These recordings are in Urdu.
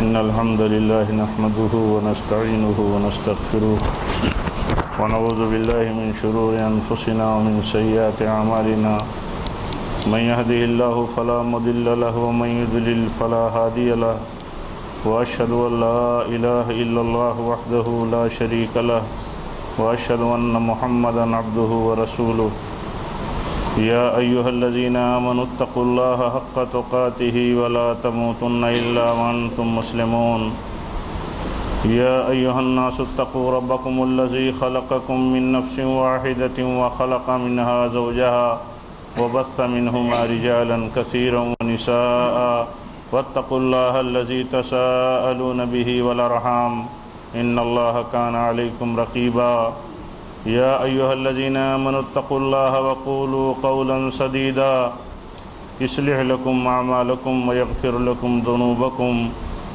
إن الحمد لله نحمده ونستعينه ونستغفره ونعوذ بالله من شرور أنفسنا ومن سيئات أعمالنا من يهده الله فلا مضل له ومن يضلل فلا هادي له وأشهد أن لا إله إلا الله وحده لا شريك له وأشهد أن محمدا عبده ورسوله يا أيها الذين آمنوا اتقوا الله حق تقاته ولا تموتن إلا وأنتم مسلمون يا أيها الناس اتقوا ربكم الذي خلقكم من نفس واحدة وخلق منها زوجها وبث منهما رجالا كثيرا ونساء واتقوا الله الذي تساءلون به والأرحام إن الله كان عليكم رقيبا يا أيها الذين آمنوا اتقوا الله وقولوا قولا سديدا يصلح لكم أعمالكم ويغفر لكم ذنوبكم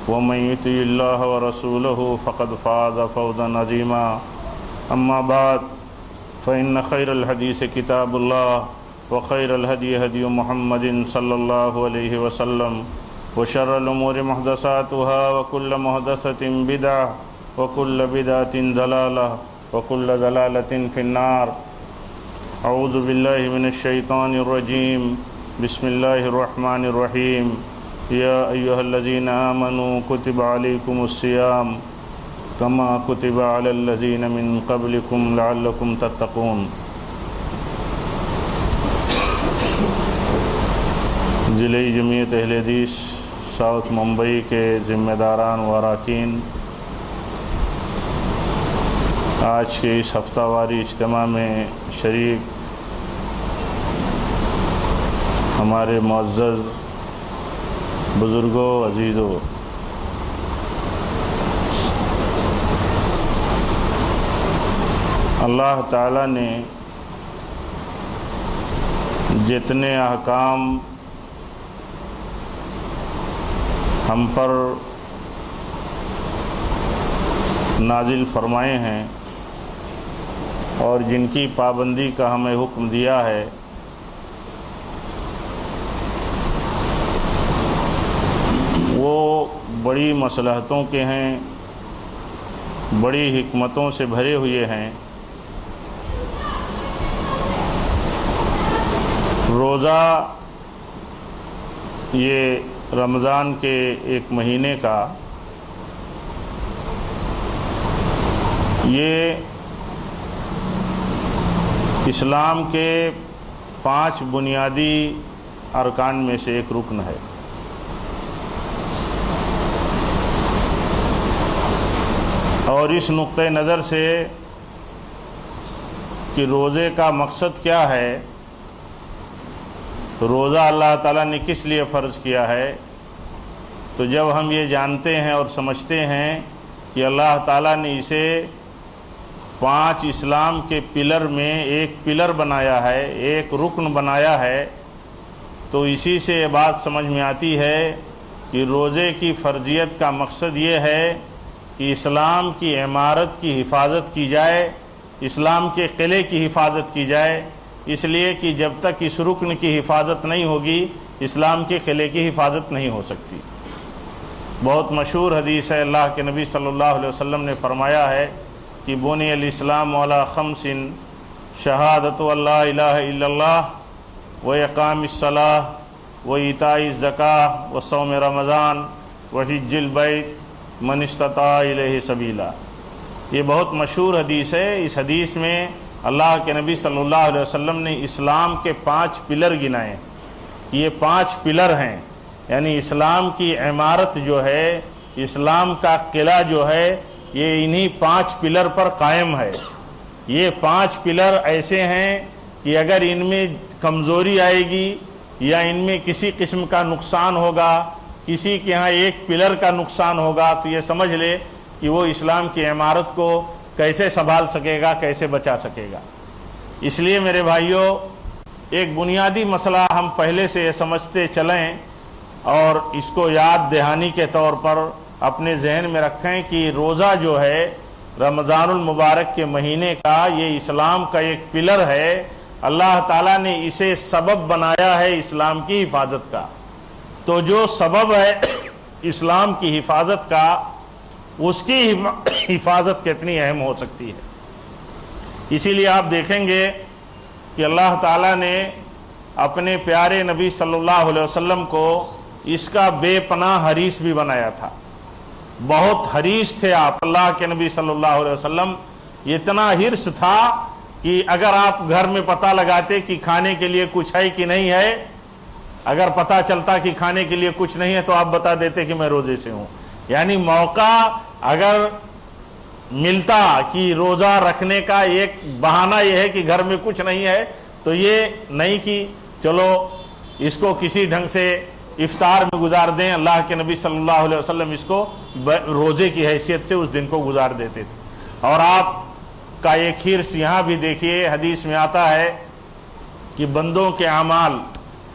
ومن يطع الله ورسوله فقد فاز فوزا عظيما أما بعد فإن خير الحديث كتاب الله وخير الهدي هدي محمد صلى الله عليه وسلم وشر الأمور محدثاتها وكل محدثة بدعة وكل بدعة ضلالة وكل ضلالة في النار أعوذ بالله من الشيطان الرجيم بسم الله الرحمن الرحيم يا أيها الذين آمنوا كتب عليكم الصيام كما كتب على الذين من قبلكم لعلكم تتقون ضلع جمعیت اہل حدیث ساؤتھ ممبئی کے ذمہ داران و اراکین، آج کے اس ہفتہ واری اجتماع میں شریک ہمارے معزز بزرگوں، عزیزوں، اللہ تعالیٰ نے جتنے احکام ہم پر نازل فرمائے ہیں اور جن کی پابندی کا ہمیں حکم دیا ہے، وہ بڑی مصلحتوں کے ہیں، بڑی حکمتوں سے بھرے ہوئے ہیں۔ روزہ یہ رمضان کے ایک مہینے کا یہ اسلام کے 5 بنیادی ارکان میں سے ایک رکن ہے۔ اور اس نقطہ نظر سے کہ روزے کا مقصد کیا ہے، روزہ اللہ تعالیٰ نے کس لیے فرض کیا ہے، تو جب ہم یہ جانتے ہیں اور سمجھتے ہیں کہ اللہ تعالیٰ نے اسے 5 اسلام کے پلر میں ایک پلر بنایا ہے، ایک رکن بنایا ہے، تو اسی سے یہ بات سمجھ میں آتی ہے کہ روزے کی فرضیت کا مقصد یہ ہے کہ اسلام کی عمارت کی حفاظت کی جائے، اسلام کے قلعے کی حفاظت کی جائے، اس لیے کہ جب تک اس رکن کی حفاظت نہیں ہوگی اسلام کے قلعے کی حفاظت نہیں ہو سکتی۔ بہت مشہور حدیث ہے، اللہ کے نبی صلی اللہ علیہ وسلم نے فرمایا ہے کہ بنی الاسلام علی 5 شہادت اللہ الہ الا اللہ و اقام الصلاۃ و ایتاء الزکاۃ و صوم رمضان و حج البیت من استطاع الیہ سبیلا۔ یہ بہت مشہور حدیث ہے۔ اس حدیث میں اللہ کے نبی صلی اللہ علیہ وسلم نے اسلام کے 5 پلر گنائے، یہ 5 پلر ہیں، یعنی اسلام کی عمارت جو ہے، اسلام کا قلعہ جو ہے، یہ انہی 5 پلر پر قائم ہے۔ یہ 5 پلر ایسے ہیں کہ اگر ان میں کمزوری آئے گی یا ان میں کسی قسم کا نقصان ہوگا، کسی کے ہاں ایک پلر کا نقصان ہوگا، تو یہ سمجھ لے کہ وہ اسلام کی عمارت کو کیسے سنبھال سکے گا، کیسے بچا سکے گا۔ اس لیے میرے بھائیوں، ایک بنیادی مسئلہ ہم پہلے سے یہ سمجھتے چلیں اور اس کو یاد دہانی کے طور پر اپنے ذہن میں رکھیں کہ روزہ جو ہے رمضان المبارک کے مہینے کا، یہ اسلام کا ایک پلر ہے، اللہ تعالیٰ نے اسے سبب بنایا ہے اسلام کی حفاظت کا۔ تو جو سبب ہے اسلام کی حفاظت کا اس کی حفاظت کتنی اہم ہو سکتی ہے۔ اسی لیے آپ دیکھیں گے کہ اللہ تعالیٰ نے اپنے پیارے نبی صلی اللہ علیہ وسلم کو اس کا بے پناہ حریص بھی بنایا تھا۔ بہت حریص تھے آپ، اللہ کے نبی صلی اللہ علیہ وسلم، اتنا حرص تھا کہ اگر آپ گھر میں پتہ لگاتے کہ کھانے کے لیے کچھ ہے کہ نہیں ہے، اگر پتہ چلتا کہ کھانے کے لیے کچھ نہیں ہے تو آپ بتا دیتے کہ میں روزے سے ہوں۔ یعنی موقع اگر ملتا کہ روزہ رکھنے کا ایک بہانہ یہ ہے کہ گھر میں کچھ نہیں ہے، تو یہ نہیں کہ چلو اس کو کسی ڈھنگ سے افطار میں گزار دیں، اللہ کے نبی صلی اللہ علیہ وسلم اس کو روزے کی حیثیت سے اس دن کو گزار دیتے تھے۔ اور آپ کا ایک حرص یہاں بھی دیکھیے، حدیث میں آتا ہے کہ بندوں کے اعمال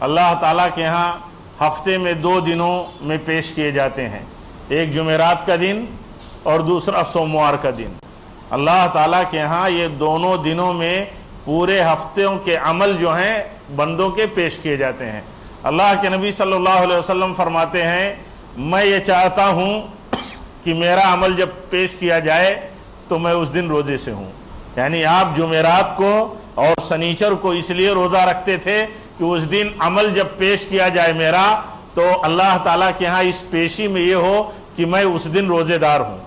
اللہ تعالیٰ کے ہاں ہفتے میں 2 دنوں میں پیش کیے جاتے ہیں، ایک جمعرات کا دن اور دوسرا سوموار کا دن۔ اللہ تعالیٰ کے ہاں یہ دونوں دنوں میں پورے ہفتوں کے عمل جو ہیں بندوں کے پیش کیے جاتے ہیں۔ اللہ کے نبی صلی اللہ علیہ وسلم فرماتے ہیں میں یہ چاہتا ہوں کہ میرا عمل جب پیش کیا جائے تو میں اس دن روزے سے ہوں۔ یعنی آپ جمعرات کو اور سنیچر کو اس لیے روزہ رکھتے تھے کہ اس دن عمل جب پیش کیا جائے میرا تو اللہ تعالیٰ کے ہاں اس پیشی میں یہ ہو کہ میں اس دن روزے دار ہوں۔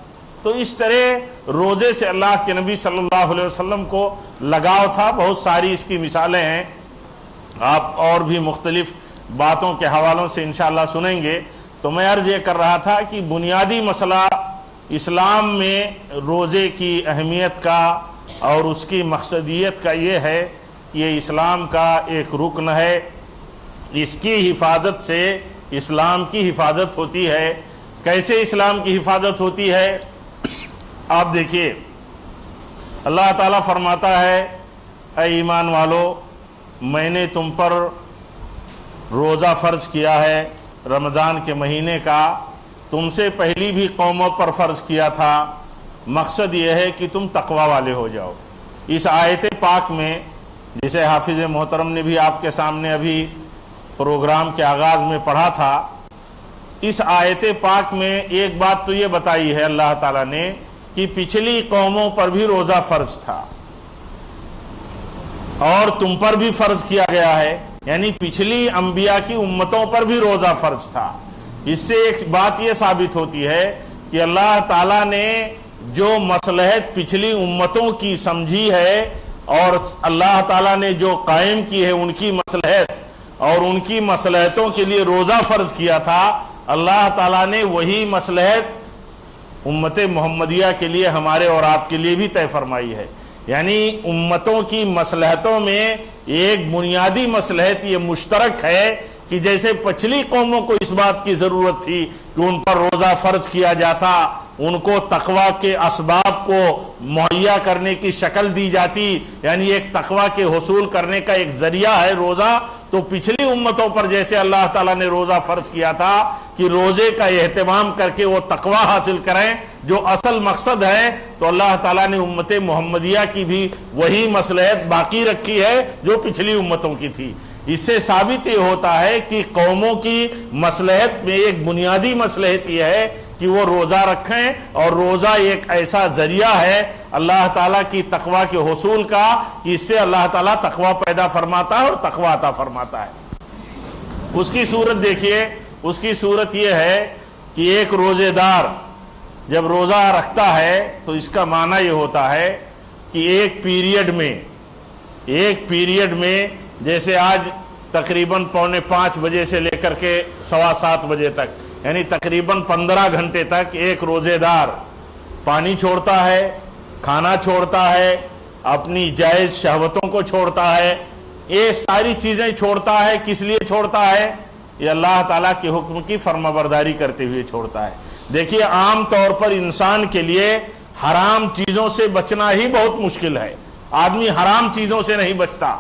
تو اس طرح روزے سے اللہ کے نبی صلی اللہ علیہ وسلم کو لگاؤ تھا۔ بہت ساری اس کی مثالیں ہیں، آپ اور بھی مختلف باتوں کے حوالوں سے انشاءاللہ سنیں گے۔ تو میں عرض یہ کر رہا تھا کہ بنیادی مسئلہ اسلام میں روزے کی اہمیت کا اور اس کی مقصدیت کا یہ ہے کہ یہ اسلام کا ایک رکن ہے، اس کی حفاظت سے اسلام کی حفاظت ہوتی ہے۔ کیسے اسلام کی حفاظت ہوتی ہے؟ آپ دیکھیے، اللہ تعالیٰ فرماتا ہے اے ایمان والو، میں نے تم پر روزہ فرض کیا ہے رمضان کے مہینے کا، تم سے پہلی بھی قوموں پر فرض کیا تھا، مقصد یہ ہے کہ تم تقوی والے ہو جاؤ۔ اس آیت پاک میں، جسے حافظ محترم نے بھی آپ کے سامنے ابھی پروگرام کے آغاز میں پڑھا تھا، اس آیت پاک میں ایک بات تو یہ بتائی ہے اللہ تعالیٰ نے کہ پچھلی قوموں پر بھی روزہ فرض تھا اور تم پر بھی فرض کیا گیا ہے، یعنی پچھلی انبیاء کی امتوں پر بھی روزہ فرض تھا۔ اس سے ایک بات یہ ثابت ہوتی ہے کہ اللہ تعالیٰ نے جو مصلحت پچھلی امتوں کی سمجھی ہے اور اللہ تعالیٰ نے جو قائم کی ہے ان کی مصلحت اور ان کی مصلحتوں کے لیے روزہ فرض کیا تھا، اللہ تعالیٰ نے وہی مصلحت امت محمدیہ کے لیے ہمارے اور آپ کے لیے بھی طے فرمائی ہے۔ یعنی امتوں کی مصلحتوں میں ایک بنیادی مصلحت یہ مشترک ہے کہ جیسے پچھلی قوموں کو اس بات کی ضرورت تھی کہ ان پر روزہ فرض کیا جاتا، ان کو تقوی کے اسباب کو مہیا کرنے کی شکل دی جاتی، یعنی ایک تقوی کے حصول کرنے کا ایک ذریعہ ہے روزہ، تو پچھلی امتوں پر جیسے اللہ تعالیٰ نے روزہ فرض کیا تھا کہ روزے کا اہتمام کر کے وہ تقوی حاصل کریں جو اصل مقصد ہے، تو اللہ تعالیٰ نے امت محمدیہ کی بھی وہی مصلحت باقی رکھی ہے جو پچھلی امتوں کی تھی۔ اس سے ثابت یہ ہوتا ہے کہ قوموں کی مصلحت میں ایک بنیادی مصلحت یہ ہے کہ وہ روزہ رکھیں، اور روزہ ایک ایسا ذریعہ ہے اللہ تعالیٰ کی تقوی کے حصول کا کہ اس سے اللہ تعالیٰ تقوی پیدا فرماتا ہے اور تقوی عطا فرماتا ہے۔ اس کی صورت دیکھیے، اس کی صورت یہ ہے کہ ایک روزے دار جب روزہ رکھتا ہے تو اس کا معنی یہ ہوتا ہے کہ ایک پیریڈ میں جیسے آج تقریباً 4:45 بجے سے لے کر کے 7:15 بجے تک، یعنی تقریباً 15 گھنٹے تک ایک روزے دار پانی چھوڑتا ہے، کھانا چھوڑتا ہے، اپنی جائز شہوتوں کو چھوڑتا ہے، یہ ساری چیزیں چھوڑتا ہے۔ کس لیے چھوڑتا ہے؟ یہ اللہ تعالیٰ کے حکم کی فرما برداری کرتے ہوئے چھوڑتا ہے۔ دیکھیے، عام طور پر انسان کے لیے حرام چیزوں سے بچنا ہی بہت مشکل ہے۔ آدمی حرام چیزوں سے نہیں بچتا،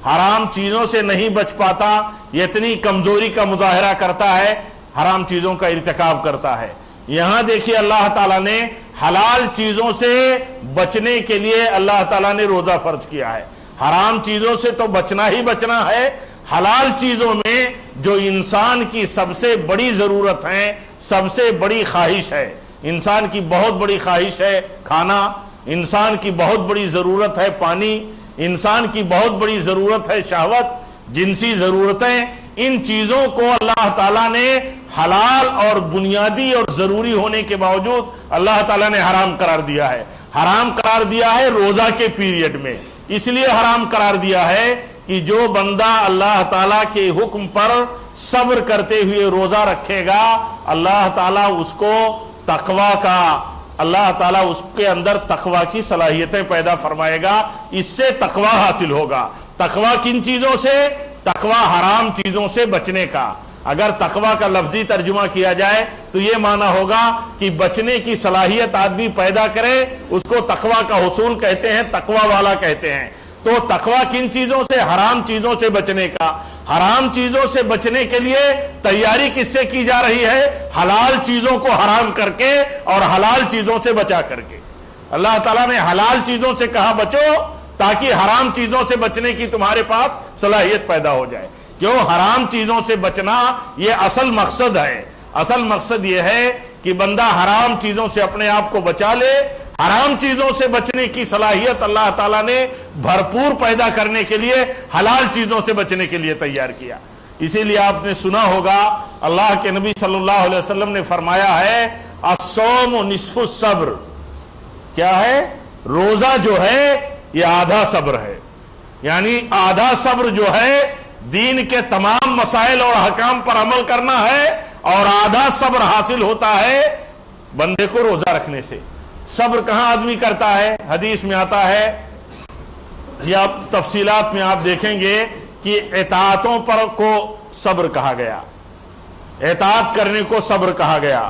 حرام چیزوں سے نہیں بچ پاتا، یہ اتنی کمزوری کا مظاہرہ کرتا ہے، حرام چیزوں کا ارتکاب کرتا ہے۔ یہاں دیکھیے اللہ تعالیٰ نے حلال چیزوں سے بچنے کے لیے اللہ تعالیٰ نے روزہ فرض کیا ہے۔ حرام چیزوں سے تو بچنا ہی بچنا ہے، حلال چیزوں میں جو انسان کی سب سے بڑی ضرورت ہے، سب سے بڑی خواہش ہے. انسان کی بہت بڑی خواہش ہے کھانا، انسان کی بہت بڑی ضرورت ہے پانی، انسان کی بہت بڑی ضرورت ہے شہوت، جنسی ضرورتیں. ان چیزوں کو اللہ تعالیٰ نے حلال اور بنیادی اور ضروری ہونے کے باوجود اللہ تعالیٰ نے حرام قرار دیا ہے. حرام قرار دیا ہے روزہ کے پیریڈ میں. اس لیے حرام قرار دیا ہے کہ جو بندہ اللہ تعالیٰ کے حکم پر صبر کرتے ہوئے روزہ رکھے گا، اللہ تعالیٰ اس کو تقوی کا، اللہ تعالیٰ اس کے اندر تقوی کی صلاحیتیں پیدا فرمائے گا. اس سے تقوی حاصل ہوگا. تقوی کن چیزوں سے؟ تقوی حرام چیزوں سے بچنے کا. اگر تقوی کا لفظی ترجمہ کیا جائے تو یہ معنی ہوگا کہ بچنے کی صلاحیت آدمی پیدا کرے، اس کو تقوی کا حصول کہتے ہیں، تقوی والا کہتے ہیں. تو تقوی کن چیزوں سے؟ حرام چیزوں سے بچنے کا. حرام چیزوں سے بچنے کے لیے تیاری کس سے کی جا رہی ہے؟ حلال چیزوں کو حرام کر کے اور حلال چیزوں سے بچا کر کے. اللہ تعالیٰ نے حلال چیزوں سے کہا بچو تاکہ حرام چیزوں سے بچنے کی تمہارے پاس صلاحیت پیدا ہو جائے. کیوں؟ حرام چیزوں سے بچنا یہ اصل مقصد ہے. اصل مقصد یہ ہے کہ بندہ حرام چیزوں سے اپنے آپ کو بچا لے. حرام چیزوں سے بچنے کی صلاحیت اللہ تعالیٰ نے بھرپور پیدا کرنے کے لیے حلال چیزوں سے بچنے کے لیے تیار کیا. اسی لیے آپ نے سنا ہوگا اللہ کے نبی صلی اللہ علیہ وسلم نے فرمایا ہے الصوم نصف الصبر. کیا ہے؟ روزہ جو ہے یہ آدھا صبر ہے. یعنی آدھا صبر جو ہے دین کے تمام مسائل اور احکام پر عمل کرنا ہے، اور آدھا صبر حاصل ہوتا ہے بندے کو روزہ رکھنے سے. صبر کہاں آدمی کرتا ہے؟ حدیث میں آتا ہے یا تفصیلات میں آپ دیکھیں گے کہ اطاعتوں پر کو صبر کہا گیا، اطاعت کرنے کو صبر کہا گیا،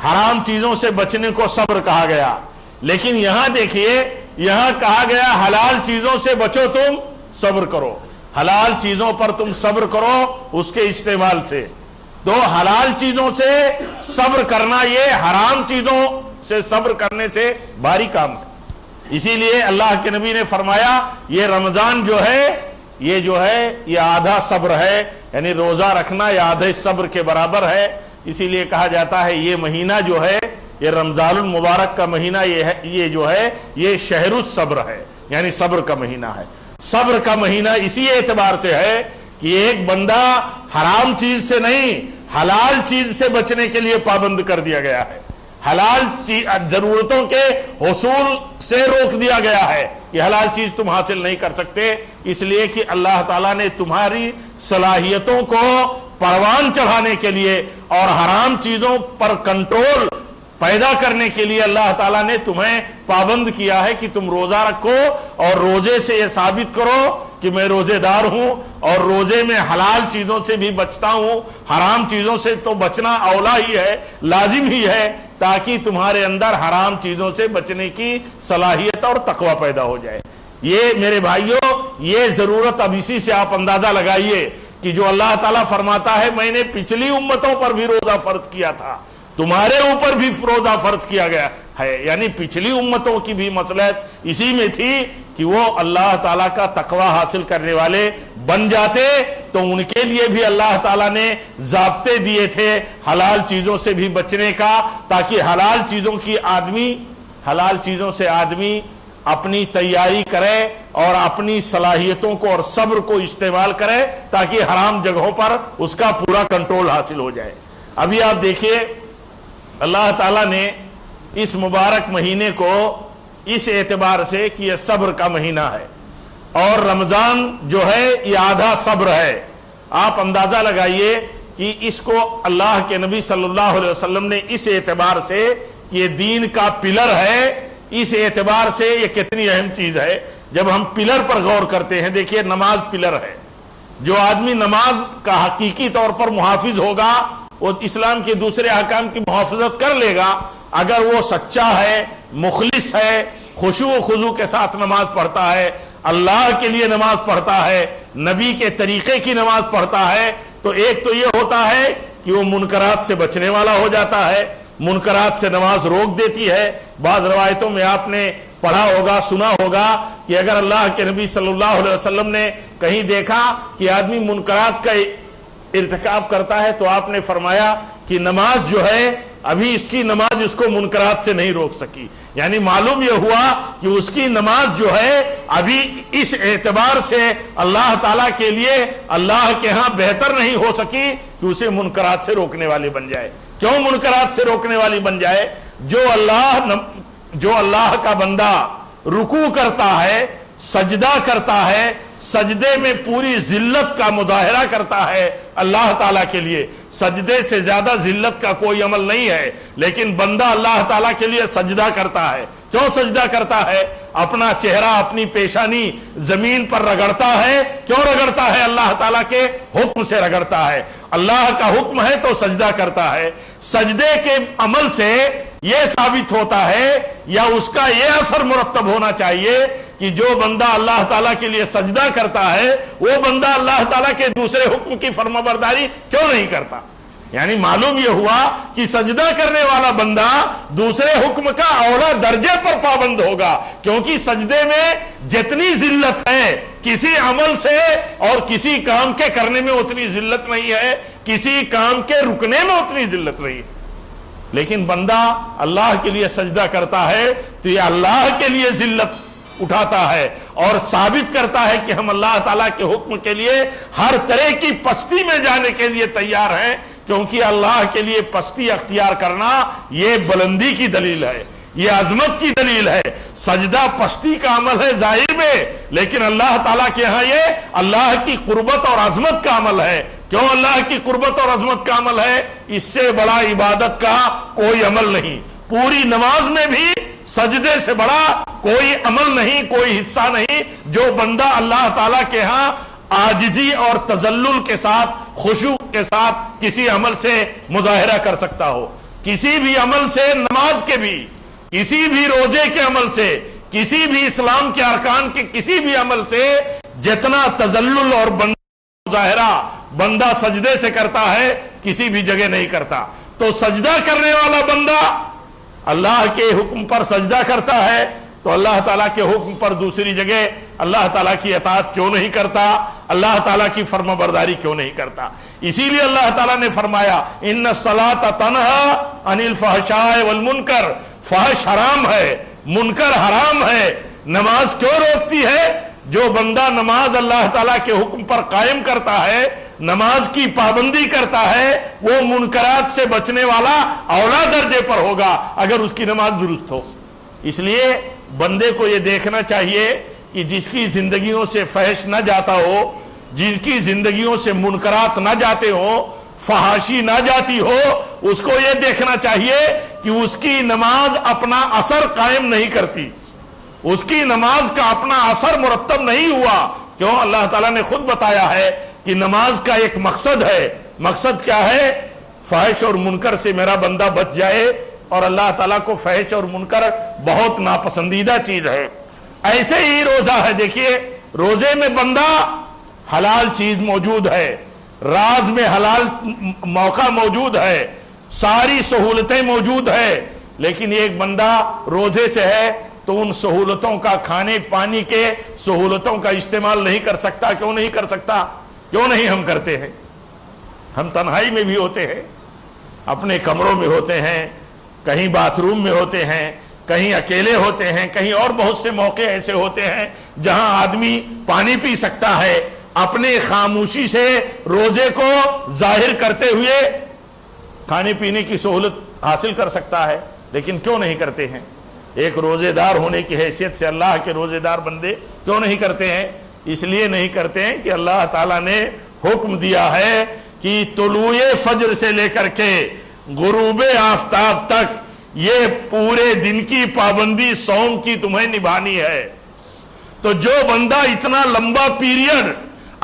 حرام چیزوں سے بچنے کو صبر کہا گیا. لیکن یہاں دیکھیے، یہاں کہا گیا حلال چیزوں سے بچو، تم صبر کرو. حلال چیزوں پر تم صبر کرو اس کے استعمال سے. تو حلال چیزوں سے صبر کرنا یہ حرام چیزوں سے صبر کرنے سے بھاری کام ہے. اسی لیے اللہ کے نبی نے فرمایا یہ رمضان جو ہے یہ آدھا صبر ہے. یعنی روزہ رکھنا یہ آدھے صبر کے برابر ہے. اسی لیے کہا جاتا ہے یہ مہینہ جو ہے یہ رمضان المبارک کا مہینہ یہ جو ہے یہ شہر الصبر ہے، یعنی صبر کا مہینہ ہے. صبر کا مہینہ اسی اعتبار سے ہے کہ ایک بندہ حرام چیز سے نہیں حلال چیز سے بچنے کے لیے پابند کر دیا گیا ہے. حلال ضرورتوں کے حصول سے روک دیا گیا ہے کہ حلال چیز تم حاصل نہیں کر سکتے، اس لیے کہ اللہ تعالیٰ نے تمہاری صلاحیتوں کو پروان چڑھانے کے لیے اور حرام چیزوں پر کنٹرول پیدا کرنے کے لیے اللہ تعالیٰ نے تمہیں پابند کیا ہے کہ تم روزہ رکھو اور روزے سے یہ ثابت کرو کہ میں روزے دار ہوں اور روزے میں حلال چیزوں سے بھی بچتا ہوں. حرام چیزوں سے تو بچنا اولا ہی ہے، لازم ہی ہے، تاکہ تمہارے اندر حرام چیزوں سے بچنے کی صلاحیت اور تقوی پیدا ہو جائے. یہ میرے بھائیوں یہ ضرورت اب اسی سے آپ اندازہ لگائیے کہ جو اللہ تعالیٰ فرماتا ہے میں نے پچھلی امتوں پر بھی روزہ فرض کیا تھا، تمہارے اوپر بھی روزہ فرض کیا گیا ہے. یعنی پچھلی امتوں کی بھی مصلحت اسی میں تھی کہ وہ اللہ تعالیٰ کا تقوی حاصل کرنے والے بن جاتے، تو ان کے لیے بھی اللہ تعالیٰ نے ضابطے دیے تھے حلال چیزوں سے بھی بچنے کا، تاکہ حلال چیزوں سے آدمی اپنی تیاری کرے اور اپنی صلاحیتوں کو اور صبر کو استعمال کرے تاکہ حرام جگہوں پر اس کا پورا کنٹرول حاصل ہو جائے. ابھی آپ دیکھیے اللہ تعالیٰ نے اس مبارک مہینے کو اس اعتبار سے کہ یہ صبر کا مہینہ ہے اور رمضان جو ہے یہ آدھا صبر ہے. آپ اندازہ لگائیے کہ اس کو اللہ کے نبی صلی اللہ علیہ وسلم نے اس اعتبار سے یہ دین کا پلر ہے، اس اعتبار سے یہ کتنی اہم چیز ہے. جب ہم پلر پر غور کرتے ہیں، دیکھیے نماز پلر ہے. جو آدمی نماز کا حقیقی طور پر محافظ ہوگا وہ اسلام کے دوسرے احکام کی محافظت کر لے گا. اگر وہ سچا ہے، مخلص ہے، خشوع و خضوع کے ساتھ نماز پڑھتا ہے، اللہ کے لیے نماز پڑھتا ہے، نبی کے طریقے کی نماز پڑھتا ہے، تو ایک تو یہ ہوتا ہے کہ وہ منکرات سے بچنے والا ہو جاتا ہے. منکرات سے نماز روک دیتی ہے. بعض روایتوں میں آپ نے پڑھا ہوگا، سنا ہوگا کہ اگر اللہ کے نبی صلی اللہ علیہ وسلم نے کہیں دیکھا کہ آدمی منکرات کا ارتکاب کرتا ہے تو آپ نے فرمایا کہ نماز جو ہے ابھی اس کی نماز اس کو منکرات سے نہیں روک سکی. یعنی معلوم یہ ہوا کہ اس کی نماز جو ہے ابھی اس اعتبار سے اللہ تعالیٰ کے لیے اللہ کے ہاں بہتر نہیں ہو سکی کہ اسے منکرات سے روکنے والی بن جائے. کیوں منکرات سے روکنے والی بن جائے؟ جو اللہ کا بندہ رکوع کرتا ہے، سجدہ کرتا ہے، سجدے میں پوری ذلت کا مظاہرہ کرتا ہے اللہ تعالیٰ کے لیے. سجدے سے زیادہ ذلت کا کوئی عمل نہیں ہے، لیکن بندہ اللہ تعالیٰ کے لیے سجدہ کرتا ہے. کیوں سجدہ کرتا ہے؟ اپنا چہرہ، اپنی پیشانی زمین پر رگڑتا ہے. کیوں رگڑتا ہے؟ اللہ تعالیٰ کے حکم سے رگڑتا ہے. اللہ کا حکم ہے تو سجدہ کرتا ہے. سجدے کے عمل سے یہ ثابت ہوتا ہے یا اس کا یہ اثر مرتب ہونا چاہیے کہ جو بندہ اللہ تعالیٰ کے لیے سجدہ کرتا ہے وہ بندہ اللہ تعالیٰ کے دوسرے حکم کی فرما برداری کیوں نہیں کرتا. یعنی معلوم یہ ہوا کہ سجدہ کرنے والا بندہ دوسرے حکم کا اعلیٰ درجے پر پابند ہوگا، کیونکہ سجدے میں جتنی ذلت ہے کسی عمل سے اور کسی کام کے کرنے میں اتنی ذلت نہیں ہے، کسی کام کے رکنے میں اتنی ذلت نہیں ہے. لیکن بندہ اللہ کے لیے سجدہ کرتا ہے تو یہ اللہ کے لیے ذلت اٹھاتا ہے اور ثابت کرتا ہے کہ ہم اللہ تعالیٰ کے حکم کے لیے ہر طرح کی پستی میں جانے کے لیے تیار ہیں، کیونکہ اللہ کے لیے پستی اختیار کرنا یہ بلندی کی دلیل ہے، یہ عظمت کی دلیل ہے. سجدہ پستی کا عمل ہے ظاہر میں، لیکن اللہ تعالیٰ کے ہاں یہ اللہ کی قربت اور عظمت کا عمل ہے. کیوں اللہ کی قربت اور عظمت کا عمل ہے؟ اس سے بڑا عبادت کا کوئی عمل نہیں. پوری نماز میں بھی سجدے سے بڑا کوئی عمل نہیں، کوئی حصہ نہیں جو بندہ اللہ تعالیٰ کے ہاں عاجزی اور تذلل کے ساتھ، خشوع کے ساتھ کسی عمل سے مظاہرہ کر سکتا ہو. کسی بھی عمل سے، نماز کے بھی، کسی بھی روزے کے عمل سے، کسی بھی اسلام کے ارکان کے کسی بھی عمل سے جتنا تذلل اور مظاہرہ بندہ سجدے سے کرتا ہے کسی بھی جگہ نہیں کرتا. تو سجدہ کرنے والا بندہ اللہ کے حکم پر سجدہ کرتا ہے تو اللہ تعالیٰ کے حکم پر دوسری جگہ اللہ تعالیٰ کی اطاعت کیوں نہیں کرتا؟ اللہ تعالیٰ کی فرما برداری کیوں نہیں کرتا؟ اسی لیے اللہ تعالیٰ نے فرمایا ان الصلاۃ تنہی عن الفحشاء والمنکر. فحش حرام ہے، منکر حرام ہے. نماز کیوں روکتی ہے؟ جو بندہ نماز اللہ تعالیٰ کے حکم پر قائم کرتا ہے، نماز کی پابندی کرتا ہے، وہ منکرات سے بچنے والا اعلیٰ درجے پر ہوگا اگر اس کی نماز درست ہو. اس لیے بندے کو یہ دیکھنا چاہیے کہ جس کی زندگیوں سے فحش نہ جاتا ہو، جن کی زندگیوں سے منکرات نہ جاتے ہو، فحاشی نہ جاتی ہو، اس کو یہ دیکھنا چاہیے کہ اس کی نماز اپنا اثر قائم نہیں کرتی، اس کی نماز کا اپنا اثر مرتب نہیں ہوا. کیوں؟ اللہ تعالیٰ نے خود بتایا ہے کہ نماز کا ایک مقصد ہے. مقصد کیا ہے؟ فحش اور منکر سے میرا بندہ بچ جائے، اور اللہ تعالیٰ کو فحش اور منکر بہت ناپسندیدہ چیز ہے. ایسے ہی روزہ ہے. دیکھیے روزے میں بندہ حلال چیز موجود ہے، راز میں حلال موقع موجود ہے، ساری سہولتیں موجود ہے، لیکن ایک بندہ روزے سے ہے تو ان سہولتوں کا، کھانے پانی کے سہولتوں کا استعمال نہیں کر سکتا. کیوں نہیں کر سکتا؟ کیوں نہیں ہم کرتے ہیں؟ ہم تنہائی میں بھی ہوتے ہیں، اپنے کمروں میں ہوتے ہیں، کہیں باتھ روم میں ہوتے ہیں، کہیں اکیلے ہوتے ہیں، کہیں اور بہت سے موقع ایسے ہوتے ہیں جہاں آدمی پانی پی سکتا ہے، اپنے خاموشی سے روزے کو ظاہر کرتے ہوئے کھانے پینے کی سہولت حاصل کر سکتا ہے. لیکن کیوں نہیں کرتے ہیں؟ ایک روزے دار ہونے کی حیثیت سے اللہ کے روزے دار بندے کیوں نہیں کرتے ہیں؟ اس لیے نہیں کرتے ہیں کہ اللہ تعالیٰ نے حکم دیا ہے کہ طلوع فجر سے لے کر کے غروب آفتاب تک یہ پورے دن کی پابندی صوم کی تمہیں نبھانی ہے. تو جو بندہ اتنا لمبا پیریڈ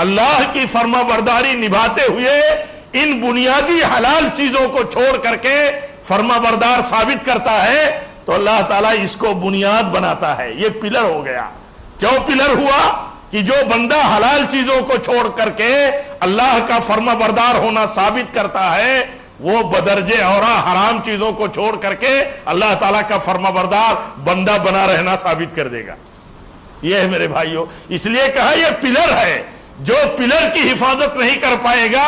اللہ کی فرما برداری نبھاتے ہوئے ان بنیادی حلال چیزوں کو چھوڑ کر کے فرما بردار ثابت کرتا ہے تو اللہ تعالیٰ اس کو بنیاد بناتا ہے. یہ پلر ہو گیا. کیوں پلر ہوا؟ کہ جو بندہ حلال چیزوں کو چھوڑ کر کے اللہ کا فرما بردار ہونا ثابت کرتا ہے وہ بدرجے اور حرام چیزوں کو چھوڑ کر کے اللہ تعالیٰ کا فرما بردار بندہ بنا رہنا ثابت کر دے گا. یہ ہے میرے بھائیوں، اس لیے کہا یہ پلر ہے. جو پلر کی حفاظت نہیں کر پائے گا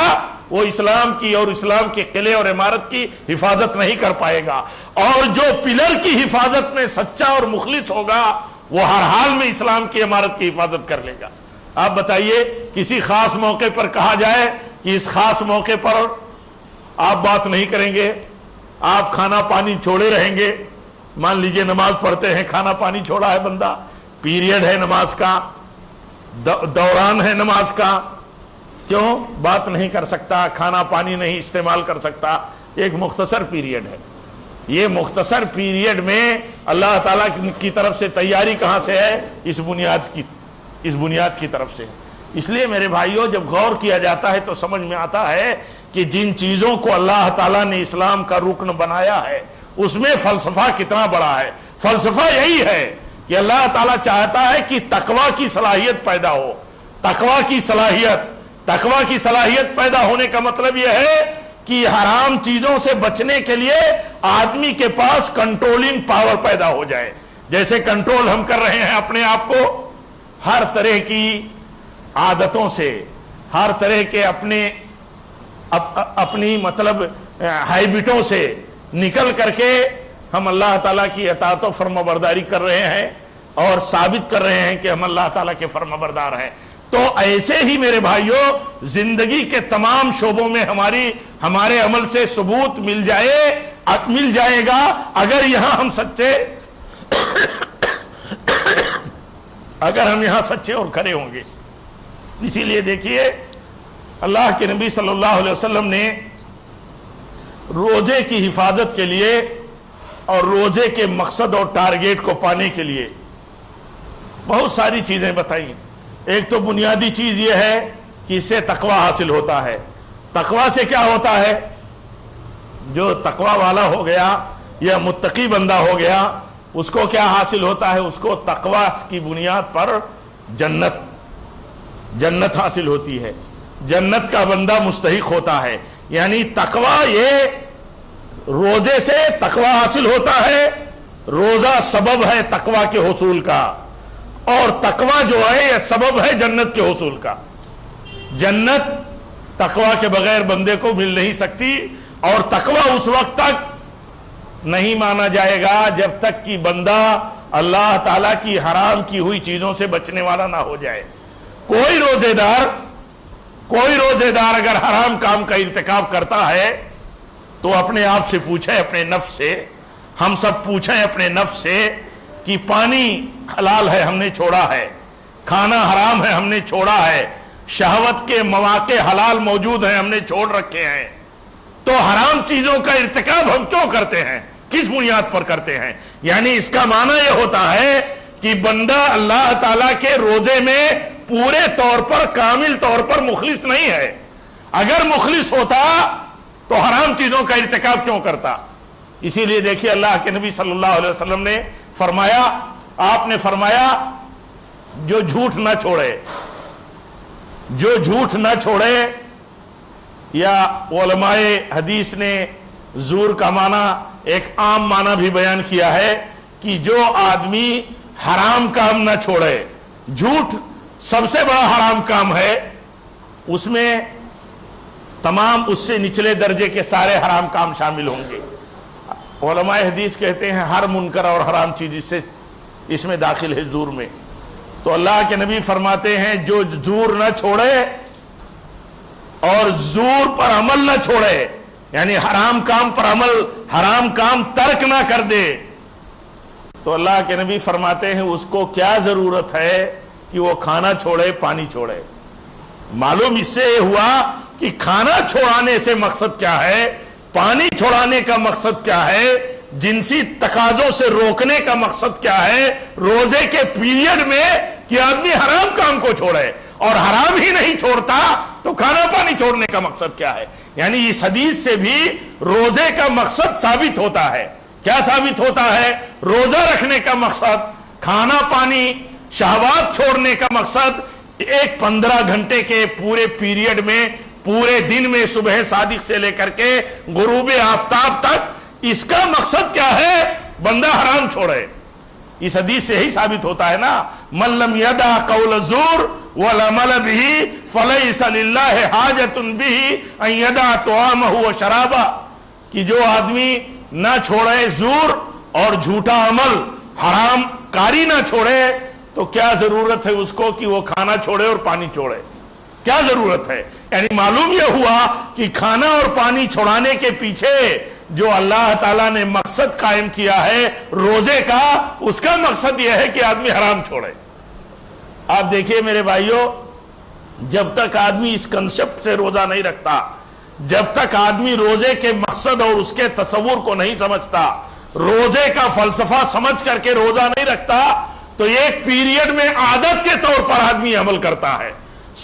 وہ اسلام کی اور اسلام کے قلعے اور عمارت کی حفاظت نہیں کر پائے گا. اور جو پلر کی حفاظت میں سچا اور مخلص ہوگا وہ ہر حال میں اسلام کی عمارت کی حفاظت کر لے گا. آپ بتائیے کسی خاص موقع پر کہا جائے کہ اس خاص موقع پر آپ بات نہیں کریں گے, آپ کھانا پانی چھوڑے رہیں گے. مان لیجئے نماز پڑھتے ہیں, کھانا پانی چھوڑا ہے بندہ, پیریڈ ہے نماز کا, دوران ہے نماز کا, کیوں بات نہیں کر سکتا, کھانا پانی نہیں استعمال کر سکتا؟ ایک مختصر پیریڈ ہے. یہ مختصر پیریڈ میں اللہ تعالیٰ کی طرف سے تیاری کہاں سے ہے؟ اس بنیاد کی طرف سے. اس لیے میرے بھائیوں, جب غور کیا جاتا ہے تو سمجھ میں آتا ہے کہ جن چیزوں کو اللہ تعالیٰ نے اسلام کا رکن بنایا ہے اس میں فلسفہ کتنا بڑا ہے. فلسفہ یہی ہے کہ اللہ تعالیٰ چاہتا ہے کہ تقوی کی صلاحیت پیدا ہو. تقوی کی صلاحیت پیدا ہونے کا مطلب یہ ہے کہ حرام چیزوں سے بچنے کے لیے آدمی کے پاس کنٹرولنگ پاور پیدا ہو جائے. جیسے کنٹرول ہم کر رہے ہیں اپنے آپ کو ہر طرح کی عادتوں سے, ہر طرح کے اپنی مطلب ہیبٹوں سے نکل کر کے ہم اللہ تعالیٰ کی اطاعت و فرما برداری کر رہے ہیں اور ثابت کر رہے ہیں کہ ہم اللہ تعالیٰ کے فرما بردار ہیں. تو ایسے ہی میرے بھائیوں زندگی کے تمام شعبوں میں ہمارے عمل سے ثبوت مل جائے گا اگر ہم یہاں سچے اور کھڑے ہوں گے. اسی لیے دیکھیے اللہ کے نبی صلی اللہ علیہ وسلم نے روزے کی حفاظت کے لیے اور روزے کے مقصد اور ٹارگیٹ کو پانے کے لیے بہت ساری چیزیں بتائیں. ایک تو بنیادی چیز یہ ہے کہ اس سے تقوی حاصل ہوتا ہے. تقوی سے کیا ہوتا ہے؟ جو تقوی والا ہو گیا یا متقی بندہ ہو گیا اس کو کیا حاصل ہوتا ہے؟ اس کو تقوی کی بنیاد پر جنت حاصل ہوتی ہے, جنت کا بندہ مستحق ہوتا ہے. یعنی تقوی, یہ روزے سے تقوی حاصل ہوتا ہے. روزہ سبب ہے تقوی کے حصول کا, اور تقوی جو ہے یہ سبب ہے جنت کے حصول کا. جنت تقوی کے بغیر بندے کو مل نہیں سکتی, اور تقوی اس وقت تک نہیں مانا جائے گا جب تک کہ بندہ اللہ تعالیٰ کی حرام کی ہوئی چیزوں سے بچنے والا نہ ہو جائے. کوئی روزے دار اگر حرام کام کا ارتکاب کرتا ہے تو اپنے آپ سے پوچھے, اپنے نفس سے, ہم سب پوچھیں اپنے نفس سے کہ پانی حلال ہے ہم نے چھوڑا ہے, کھانا حرام ہے ہم نے چھوڑا ہے, شہوت کے مواقع حلال موجود ہیں ہم نے چھوڑ رکھے ہیں, تو حرام چیزوں کا ارتکاب ہم کیوں کرتے ہیں؟ کس بنیاد پر کرتے ہیں؟ یعنی اس کا معنی یہ ہوتا ہے کہ بندہ اللہ تعالیٰ کے روزے میں پورے طور پر, کامل طور پر مخلص نہیں ہے. اگر مخلص ہوتا تو حرام چیزوں کا ارتکاب کیوں کرتا؟ اسی لیے دیکھیے اللہ کے نبی صلی اللہ علیہ وسلم نے فرمایا, آپ نے فرمایا جو جھوٹ نہ چھوڑے, یا علماء حدیث نے زور کا معنی ایک عام معنی بھی بیان کیا ہے کہ جو آدمی حرام کام نہ چھوڑے. جھوٹ سب سے بڑا حرام کام ہے, اس میں تمام اس سے نچلے درجے کے سارے حرام کام شامل ہوں گے. علماء حدیث کہتے ہیں ہر منکر اور حرام چیز اس میں داخل ہے, زور میں. تو اللہ کے نبی فرماتے ہیں جو زور نہ چھوڑے اور زور پر عمل نہ چھوڑے, یعنی حرام کام پر عمل, حرام کام ترک نہ کر دے, تو اللہ کے نبی فرماتے ہیں اس کو کیا ضرورت ہے کہ وہ کھانا چھوڑے, پانی چھوڑے. معلوم اس سے یہ ہوا کہ کھانا چھوڑانے سے مقصد کیا ہے, پانی چھوڑانے کا مقصد کیا ہے, جنسی تقاضوں سے روکنے کا مقصد کیا ہے روزے کے پیریڈ میں کہ آدمی حرام کام کو چھوڑے, اور حرام ہی نہیں چھوڑتا تو کھانا پانی چھوڑنے کا مقصد کیا ہے. یعنی اس حدیث سے بھی روزے کا مقصد ثابت ہوتا ہے. کیا ثابت ہوتا ہے؟ روزہ رکھنے کا مقصد, کھانا پانی شہوات چھوڑنے کا مقصد, ایک 15 گھنٹے کے پورے پیریڈ میں, پورے دن میں صبح صادق سے لے کر کے غروب آفتاب تک, اس کا مقصد کیا ہے؟ بندہ حرام چھوڑے. اس حدیث سے ہی ثابت ہوتا ہے نا. من لم يدع قول الزور والعمل به فليس لله حاجة به ان يدع طعامه وشرابه، کہ جو آدمی نہ چھوڑے زور اور جھوٹا عمل، حرام کاری نہ چھوڑے، تو کیا ضرورت ہے اس کو کہ وہ کھانا چھوڑے اور پانی چھوڑے؟ کیا ضرورت ہے؟ یعنی معلوم یہ ہوا کہ کھانا اور پانی چھوڑانے کے پیچھے جو اللہ تعالیٰ نے مقصد قائم کیا ہے روزے کا، اس کا مقصد یہ ہے کہ آدمی حرام چھوڑے۔ آپ دیکھیے میرے بھائیوں، جب تک آدمی اس کنسپٹ سے روزہ نہیں رکھتا، جب تک آدمی روزے کے مقصد اور اس کے تصور کو نہیں سمجھتا، روزے کا فلسفہ سمجھ کر کے روزہ نہیں رکھتا، تو ایک پیریڈ میں عادت کے طور پر آدمی عمل کرتا ہے،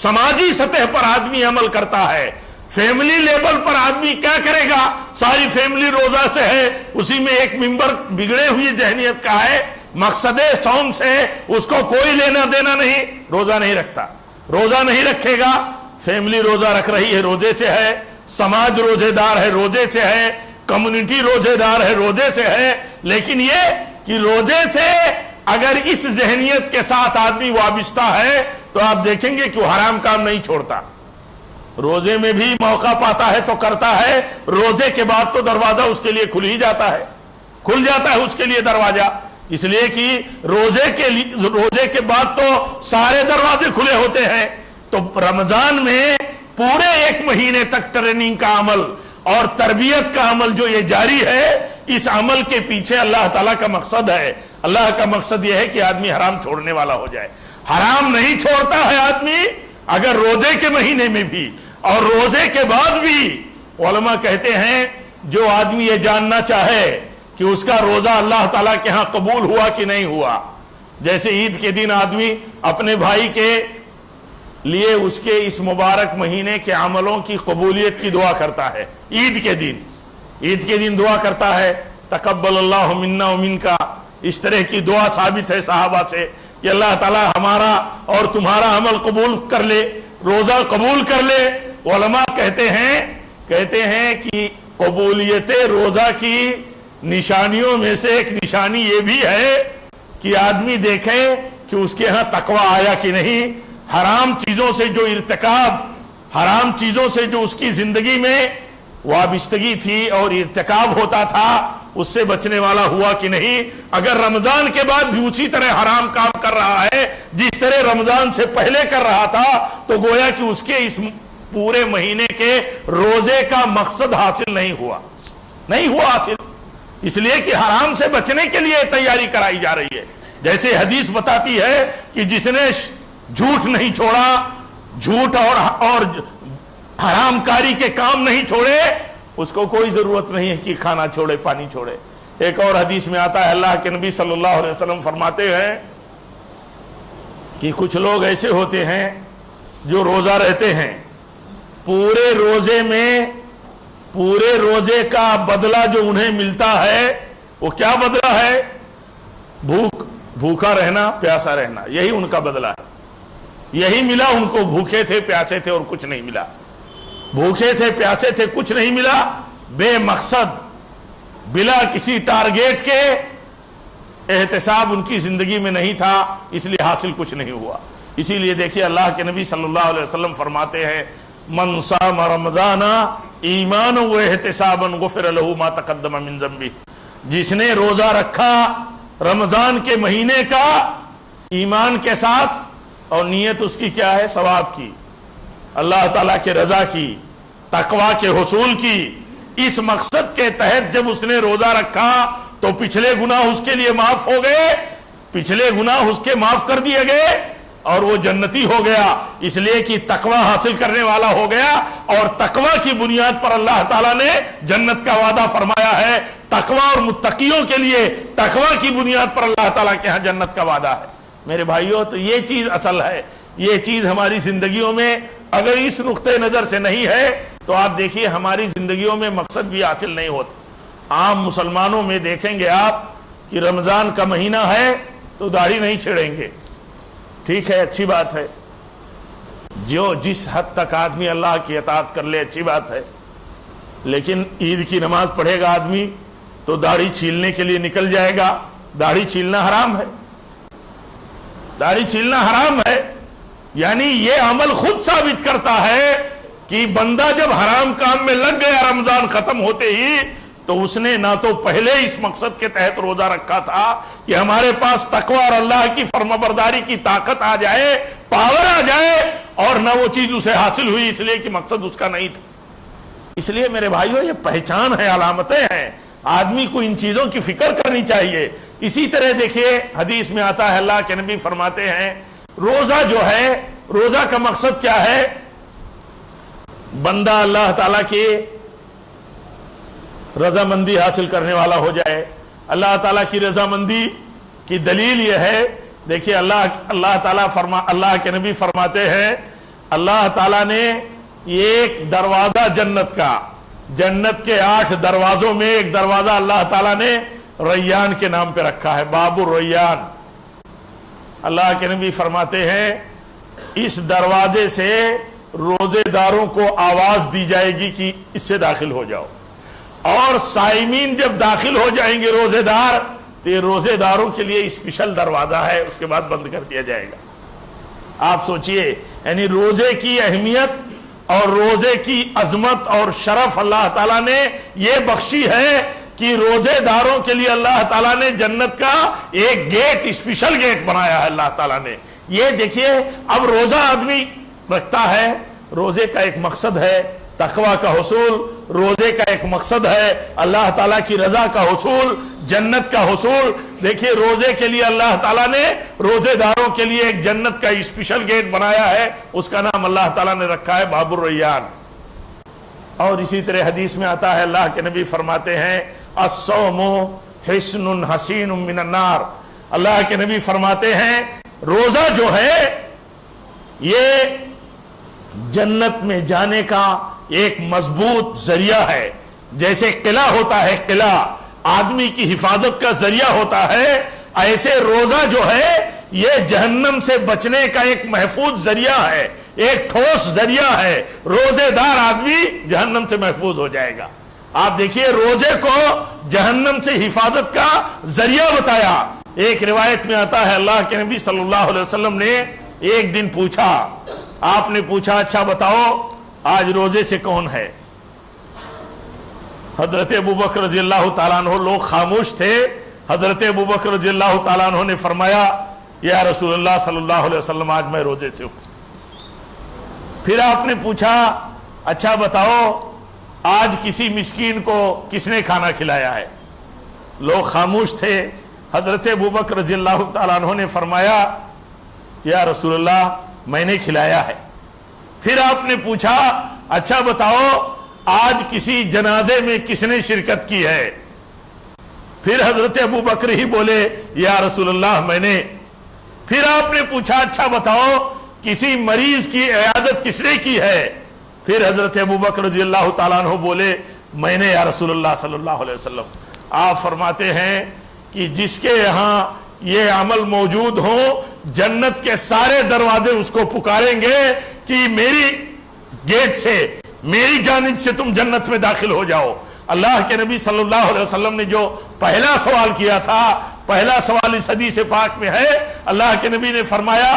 سماجی سطح پر آدمی عمل کرتا ہے، فیملی لیول پر آدمی کیا کرے گا؟ ساری فیملی روزہ سے ہے، اسی میں ایک ممبر بگڑے ہوئی ذہنیت کا ہے، مقصد صوم سے اس کو کوئی لینا دینا نہیں، روزہ نہیں رکھتا، روزہ نہیں رکھے گا۔ فیملی روزہ رکھ رہی ہے، روزے سے ہے، سماج روزے دار ہے، روزے سے ہے، کمیونٹی روزے دار ہے، روزے سے ہے، لیکن یہ کہ روزے سے اگر اس ذہنیت کے ساتھ آدمی وابستہ ہے تو آپ دیکھیں گے کہ وہ حرام کام نہیں چھوڑتا، روزے میں بھی موقع پاتا ہے تو کرتا ہے، روزے کے بعد تو دروازہ اس کے لیے کھل ہی جاتا ہے، کھل جاتا ہے اس کے لیے دروازہ، اس لیے کہ روزے کے بعد تو سارے دروازے کھلے ہوتے ہیں۔ تو رمضان میں پورے ایک مہینے تک ٹریننگ کا عمل اور تربیت کا عمل جو یہ جاری ہے، اس عمل کے پیچھے اللہ تعالیٰ کا مقصد ہے۔ اللہ کا مقصد یہ ہے کہ آدمی حرام چھوڑنے والا ہو جائے۔ حرام نہیں چھوڑتا ہے آدمی اگر روزے کے مہینے میں بھی اور روزے کے بعد بھی۔ علماء کہتے ہیں جو آدمی یہ جاننا چاہے کہ اس کا روزہ اللہ تعالیٰ کے ہاں قبول ہوا کہ نہیں ہوا، جیسے عید کے دن آدمی اپنے بھائی کے لیے اس کے اس مبارک مہینے کے عملوں کی قبولیت کی دعا کرتا ہے، عید کے دن دعا کرتا ہے تقبل اللہ منا و منکا، اس طرح کی دعا ثابت ہے صحابہ سے کہ اللہ تعالیٰ ہمارا اور تمہارا عمل قبول کر لے، روزہ قبول کر لے۔ علماء کہتے ہیں کہ قبولیت روزہ کی نشانیوں میں سے ایک نشانی یہ بھی ہے کہ آدمی دیکھے کہ اس کے ہاں تقوی آیا کہ نہیں، حرام چیزوں سے جو ارتکاب، حرام چیزوں سے جو اس کی زندگی میں وابستگی تھی اور ارتکاب ہوتا تھا، اس سے بچنے والا ہوا کہ نہیں۔ اگر رمضان کے بعد بھی اسی طرح حرام کام کر رہا ہے جس طرح رمضان سے پہلے کر رہا تھا، تو گویا کہ اس کے اس پورے مہینے کے روزے کا مقصد حاصل نہیں ہوا حاصل، اس لیے کہ حرام سے بچنے کے لیے تیاری کرائی جا رہی ہے۔ جیسے حدیث بتاتی ہے کہ جس نے جھوٹ نہیں چھوڑا، جھوٹ اور حرام کاری کے کام نہیں چھوڑے، اس کو کوئی ضرورت نہیں ہے کہ کھانا چھوڑے، پانی چھوڑے۔ ایک اور حدیث میں آتا ہے، اللہ کے نبی صلی اللہ علیہ وسلم فرماتے ہیں کہ کچھ لوگ ایسے ہوتے ہیں جو روزہ رہتے ہیں، پورے روزے کا بدلہ جو انہیں ملتا ہے وہ کیا بدلہ ہے؟ بھوکا رہنا، پیاسا رہنا، یہی ان کا بدلہ ہے۔ یہی ملا ان کو، بھوکے تھے، پیاسے تھے اور کچھ نہیں ملا، بھوکے تھے، پیاسے تھے، کچھ نہیں ملا، بے مقصد، بلا کسی ٹارگیٹ کے، احتساب ان کی زندگی میں نہیں تھا، اس لیے حاصل کچھ نہیں ہوا۔ اسی لیے دیکھیے اللہ کے نبی صلی اللہ علیہ وسلم فرماتے ہیں من صام رمضان ایمانا و احتسابا غفر له ما تقدم من ذنبہ، جس نے روزہ رکھا رمضان کے مہینے کا ایمان کے ساتھ، اور نیت اس کی کیا ہے؟ ثواب کی، اللہ تعالیٰ کے رضا کی، تقوی کے حصول کی، اس مقصد کے تحت جب اس نے روزہ رکھا تو پچھلے گناہ اس کے لیے معاف ہو گئے، پچھلے گناہ اس کے معاف کر دیے گئے اور وہ جنتی ہو گیا، اس لیے کہ تقوی حاصل کرنے والا ہو گیا۔ اور تقوی کی بنیاد پر اللہ تعالیٰ نے جنت کا وعدہ فرمایا ہے، تقوی اور متقیوں کے لیے تقوی کی بنیاد پر اللہ تعالیٰ کے ہاں جنت کا وعدہ ہے۔ میرے بھائیوں، تو یہ چیز اصل ہے، یہ چیز ہماری زندگیوں میں اگر اس نقطۂ نظر سے نہیں ہے تو آپ دیکھیے ہماری زندگیوں میں مقصد بھی حاصل نہیں ہوتا۔ عام مسلمانوں میں دیکھیں گے آپ کہ رمضان کا مہینہ ہے تو داڑھی نہیں چھیڑیں گے، ٹھیک ہے، اچھی بات ہے، جو جس حد تک آدمی اللہ کی اطاعت کر لے اچھی بات ہے، لیکن عید کی نماز پڑھے گا آدمی تو داڑھی چھیلنے کے لیے نکل جائے گا، داڑھی چھیلنا حرام ہے۔ داڑھی چھیلنا حرام ہے، یعنی یہ عمل خود ثابت کرتا ہے کہ بندہ جب حرام کام میں لگ گیا رمضان ختم ہوتے ہی، تو اس نے نہ تو پہلے اس مقصد کے تحت روزہ رکھا تھا کہ ہمارے پاس تقوی اور اللہ کی فرمانبرداری کی طاقت آ جائے، پاور آ جائے، اور نہ وہ چیز اسے حاصل ہوئی اس لیے کہ مقصد اس کا نہیں تھا۔ اس لیے میرے بھائیوں، یہ پہچان ہے، علامتیں ہیں، آدمی کو ان چیزوں کی فکر کرنی چاہیے۔ اسی طرح دیکھیے حدیث میں آتا ہے، اللہ کے نبی فرماتے ہیں روزہ جو ہے، روزہ کا مقصد کیا ہے؟ بندہ اللہ تعالیٰ کی رضامندی حاصل کرنے والا ہو جائے۔ اللہ تعالیٰ کی رضامندی کی دلیل یہ ہے، دیکھیے اللہ تعالیٰ اللہ کے نبی فرماتے ہیں اللہ تعالیٰ نے ایک دروازہ جنت کے 8 دروازوں میں ایک دروازہ اللہ تعالیٰ نے ریان کے نام پہ رکھا ہے، باب الریان۔ اللہ کے نبی فرماتے ہیں اس دروازے سے روزے داروں کو آواز دی جائے گی کہ اس سے داخل ہو جاؤ، اور صائمین جب داخل ہو جائیں گے روزے دار، تو یہ روزے داروں کے لیے اسپیشل دروازہ ہے، اس کے بعد بند کر دیا جائے گا۔ آپ سوچئے، یعنی روزے کی اہمیت اور روزے کی عظمت اور شرف اللہ تعالیٰ نے یہ بخشی ہے کہ روزے داروں کے لیے اللہ تعالیٰ نے جنت کا ایک گیٹ، اسپیشل گیٹ بنایا ہے اللہ تعالیٰ نے۔ یہ دیکھیے، اب روزہ آدمی رکھتا ہے، روزے کا ایک مقصد ہے تقوی کا حصول، روزے کا ایک مقصد ہے اللہ تعالیٰ کی رضا کا حصول، جنت کا حصول۔ دیکھیے روزے کے لیے اللہ تعالیٰ نے روزے داروں کے لیے ایک جنت کا اسپیشل گیٹ بنایا ہے، اس کا نام اللہ تعالیٰ نے رکھا ہے باب الریان۔ اور اسی طرح حدیث میں آتا ہے، اللہ کے نبی فرماتے ہیں الصوم حصن حصین من النار۔ اللہ کے نبی فرماتے ہیں روزہ جو ہے یہ جنت میں جانے کا ایک مضبوط ذریعہ ہے۔ جیسے قلعہ ہوتا ہے، قلعہ آدمی کی حفاظت کا ذریعہ ہوتا ہے، ایسے روزہ جو ہے یہ جہنم سے بچنے کا ایک محفوظ ذریعہ ہے، ایک ٹھوس ذریعہ ہے۔ روزے دار آدمی جہنم سے محفوظ ہو جائے گا۔ آپ دیکھیے روزے کو جہنم سے حفاظت کا ذریعہ بتایا۔ ایک روایت میں آتا ہے اللہ کے نبی صلی اللہ علیہ وسلم نے ایک دن پوچھا، آپ نے پوچھا اچھا بتاؤ آج روزے سے کون ہے؟ حضرت ابوبکر رضی اللہ تعالیٰ عنہ، لوگ خاموش تھے، حضرت ابوبکر رضی اللہ تعالیٰ عنہ نے فرمایا یا رسول اللہ صلی اللہ علیہ وسلم آج میں روزے سے ہوں۔ پھر آپ نے پوچھا اچھا بتاؤ آج کسی مسکین کو کس نے کھانا کھلایا ہے؟ لوگ خاموش تھے، حضرت ابوبکر رضی اللہ تعالیٰ عنہ نے فرمایا یا رسول اللہ میں نے کھلایا ہے۔ پھر آپ نے پوچھا اچھا بتاؤ آج کسی جنازے میں کس نے شرکت کی ہے؟ پھر حضرت ابوبکر ہی بولے یا رسول اللہ میں نے۔ پھر آپ نے پوچھا اچھا بتاؤ کسی مریض کی عیادت کس نے کی ہے؟ پھر حضرت ابوبکر رضی اللہ تعالیٰ عنہ بولے میں نے یا رسول اللہ صلی اللہ علیہ وسلم۔ آپ فرماتے ہیں کہ جس کے یہاں یہ عمل موجود ہو جنت کے سارے دروازے اس کو پکاریں گے کہ میری گیٹ سے، میری جانب سے تم جنت میں داخل ہو جاؤ۔ اللہ کے نبی صلی اللہ علیہ وسلم نے جو پہلا سوال کیا تھا، پہلا سوال اس حدیث پاک میں ہے، اللہ کے نبی نے فرمایا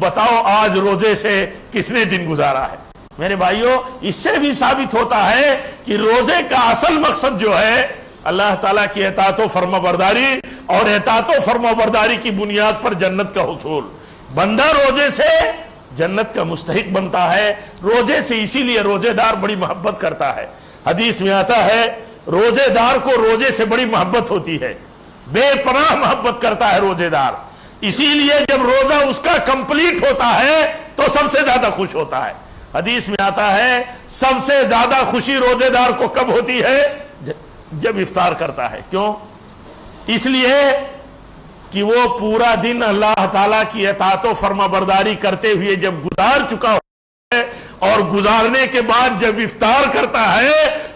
بتاؤ آج روزے سے کس نے دن گزارا ہے؟ میرے بھائیوں اس سے بھی ثابت ہوتا ہے کہ روزے کا اصل مقصد جو ہے اللہ تعالیٰ کی اطاعت و فرما برداری، اور اطاعت و فرما برداری کی بنیاد پر جنت کا حصول۔ بندہ روزے سے جنت کا مستحق بنتا ہے، روزے سے اسی لیے روزے دار بڑی محبت کرتا ہے۔ حدیث میں آتا ہے روزے دار کو روزے سے بڑی محبت ہوتی ہے، بے پناہ محبت کرتا ہے روزے دار، اسی لیے جب روزہ اس کا کمپلیٹ ہوتا ہے تو سب سے زیادہ خوش ہوتا ہے۔ حدیث میں آتا ہے سب سے زیادہ خوشی روزے دار کو کب ہوتی ہے؟ جب افطار کرتا ہے۔ کیوں؟ اس لیے کہ وہ پورا دن اللہ تعالیٰ کی اطاعت و فرما برداری کرتے ہوئے جب گزار چکا ہے، اور گزارنے کے بعد جب افطار کرتا ہے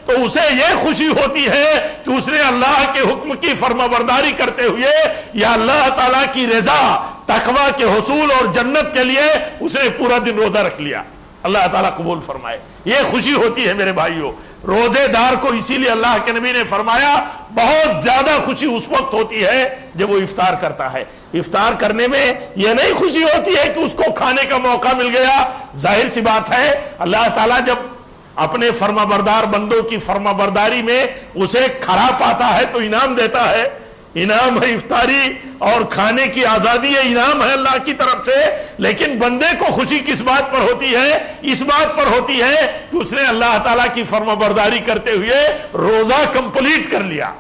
تو اسے یہ خوشی ہوتی ہے کہ اس نے اللہ کے حکم کی فرما برداری کرتے ہوئے یا اللہ تعالیٰ کی رضا، تقوی کے حصول اور جنت کے لیے اس نے پورا دن روزہ رکھ لیا۔ اللہ تعالیٰ قبول فرمائے، یہ خوشی ہوتی ہے میرے بھائیوں۔ روزے دار کو اسی لیے اللہ کے نبی نے فرمایا بہت زیادہ خوشی اس وقت ہوتی ہے جب وہ افطار کرتا ہے. افطار کرنے میں یہ نہیں خوشی ہوتی ہے کہ اس کو کھانے کا موقع مل گیا. ظاہر سی بات ہے اللہ تعالیٰ جب اپنے فرما بردار بندوں کی فرما برداری میں اسے کھڑا پاتا ہے تو انعام دیتا ہے. انعام ہے افطاری اور کھانے کی آزادی ہے, انعام ہے اللہ کی طرف سے. لیکن بندے کو خوشی کس بات پر ہوتی ہے؟ اس بات پر ہوتی ہے کہ اس نے اللہ تعالیٰ کی فرما برداری کرتے ہوئے روزہ کمپلیٹ کر لیا.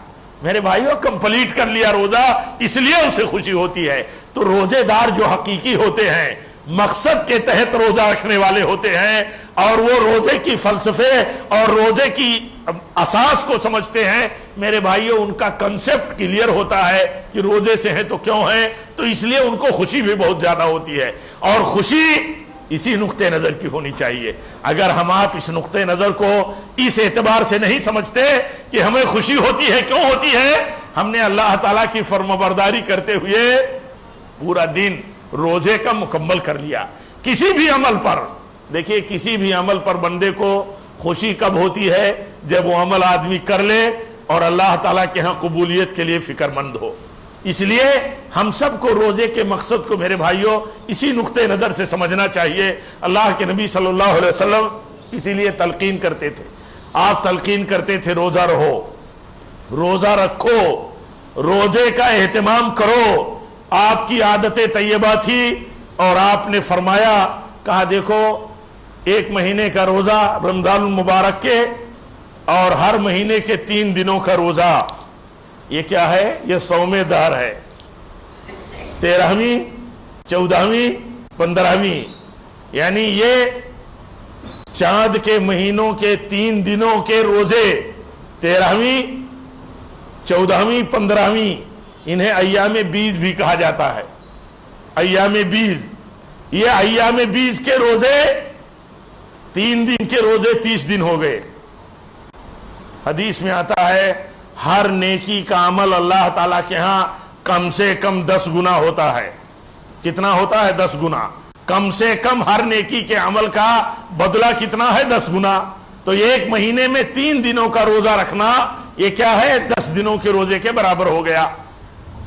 میرے بھائیوں کمپلیٹ کر لیا روزہ, اس لیے اسے خوشی ہوتی ہے. تو روزے دار جو حقیقی ہوتے ہیں, مقصد کے تحت روزہ رکھنے والے ہوتے ہیں اور وہ روزے کی فلسفے اور روزے کی اساس کو سمجھتے ہیں, میرے بھائیوں ان کا کنسپٹ کلیئر ہوتا ہے کہ روزے سے ہیں تو کیوں ہیں, تو اس لیے ان کو خوشی بھی بہت زیادہ ہوتی ہے. اور خوشی اسی نقطۂ نظر کی ہونی چاہیے. اگر ہم آپ اس نقطۂ نظر کو اس اعتبار سے نہیں سمجھتے کہ ہمیں خوشی ہوتی ہے, کیوں ہوتی ہے, ہم نے اللہ تعالیٰ کی فرمانبرداری کرتے ہوئے پورا دن روزے کا مکمل کر لیا. کسی بھی عمل پر دیکھیے, کسی بھی عمل پر بندے کو خوشی کب ہوتی ہے؟ جب وہ عمل آدمی کر لے اور اللہ تعالیٰ کے ہاں قبولیت کے لیے فکر مند ہو. اس لیے ہم سب کو روزے کے مقصد کو میرے بھائیوں اسی نقطۂ نظر سے سمجھنا چاہیے. اللہ کے نبی صلی اللہ علیہ وسلم اسی لیے تلقین کرتے تھے, آپ تلقین کرتے تھے روزہ رہو, روزہ رکھو, روزے کا اہتمام کرو. آپ کی عادت طیبہ تھی اور آپ نے فرمایا, کہا دیکھو ایک مہینے کا روزہ رمضان المبارک کے اور ہر مہینے کے 3 دنوں کا روزہ, یہ کیا ہے؟ یہ صوم دہر ہے. 13ویں 14ویں 15ویں, یعنی یہ چاند کے مہینوں کے 3 دنوں کے روزے, 13ویں 14ویں 15ویں, انہیں ایام بیز بھی کہا جاتا ہے. ایام بیز, یہ ایام بیز کے روزے 3 دن کے روزے 30 دن ہو گئے. حدیث میں آتا ہے ہر نیکی کا عمل اللہ تعالیٰ کے ہاں کم سے کم 10 گنا ہوتا ہے. کتنا ہوتا ہے؟ 10 گنا. کم سے کم ہر نیکی کے عمل کا بدلہ کتنا ہے؟ 10 گنا. تو ایک مہینے میں 3 دنوں کا روزہ رکھنا یہ کیا ہے؟ 10 دنوں کے روزے کے برابر ہو گیا.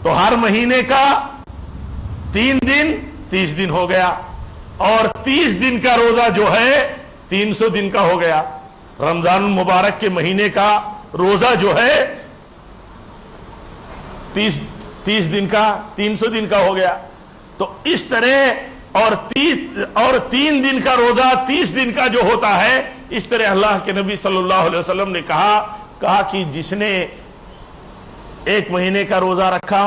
تو ہر مہینے کا 3 دن 30 دن ہو گیا, اور 30 دن کا روزہ جو ہے 300 دن کا ہو گیا. رمضان المبارک کے مہینے کا روزہ جو ہے 30 دن کا 300 دن کا ہو گیا. تو اس طرح اور 3 دن کا روزہ 30 دن کا جو ہوتا ہے, اس طرح اللہ کے نبی صلی اللہ علیہ وسلم نے کہا کہ جس نے ایک مہینے کا روزہ رکھا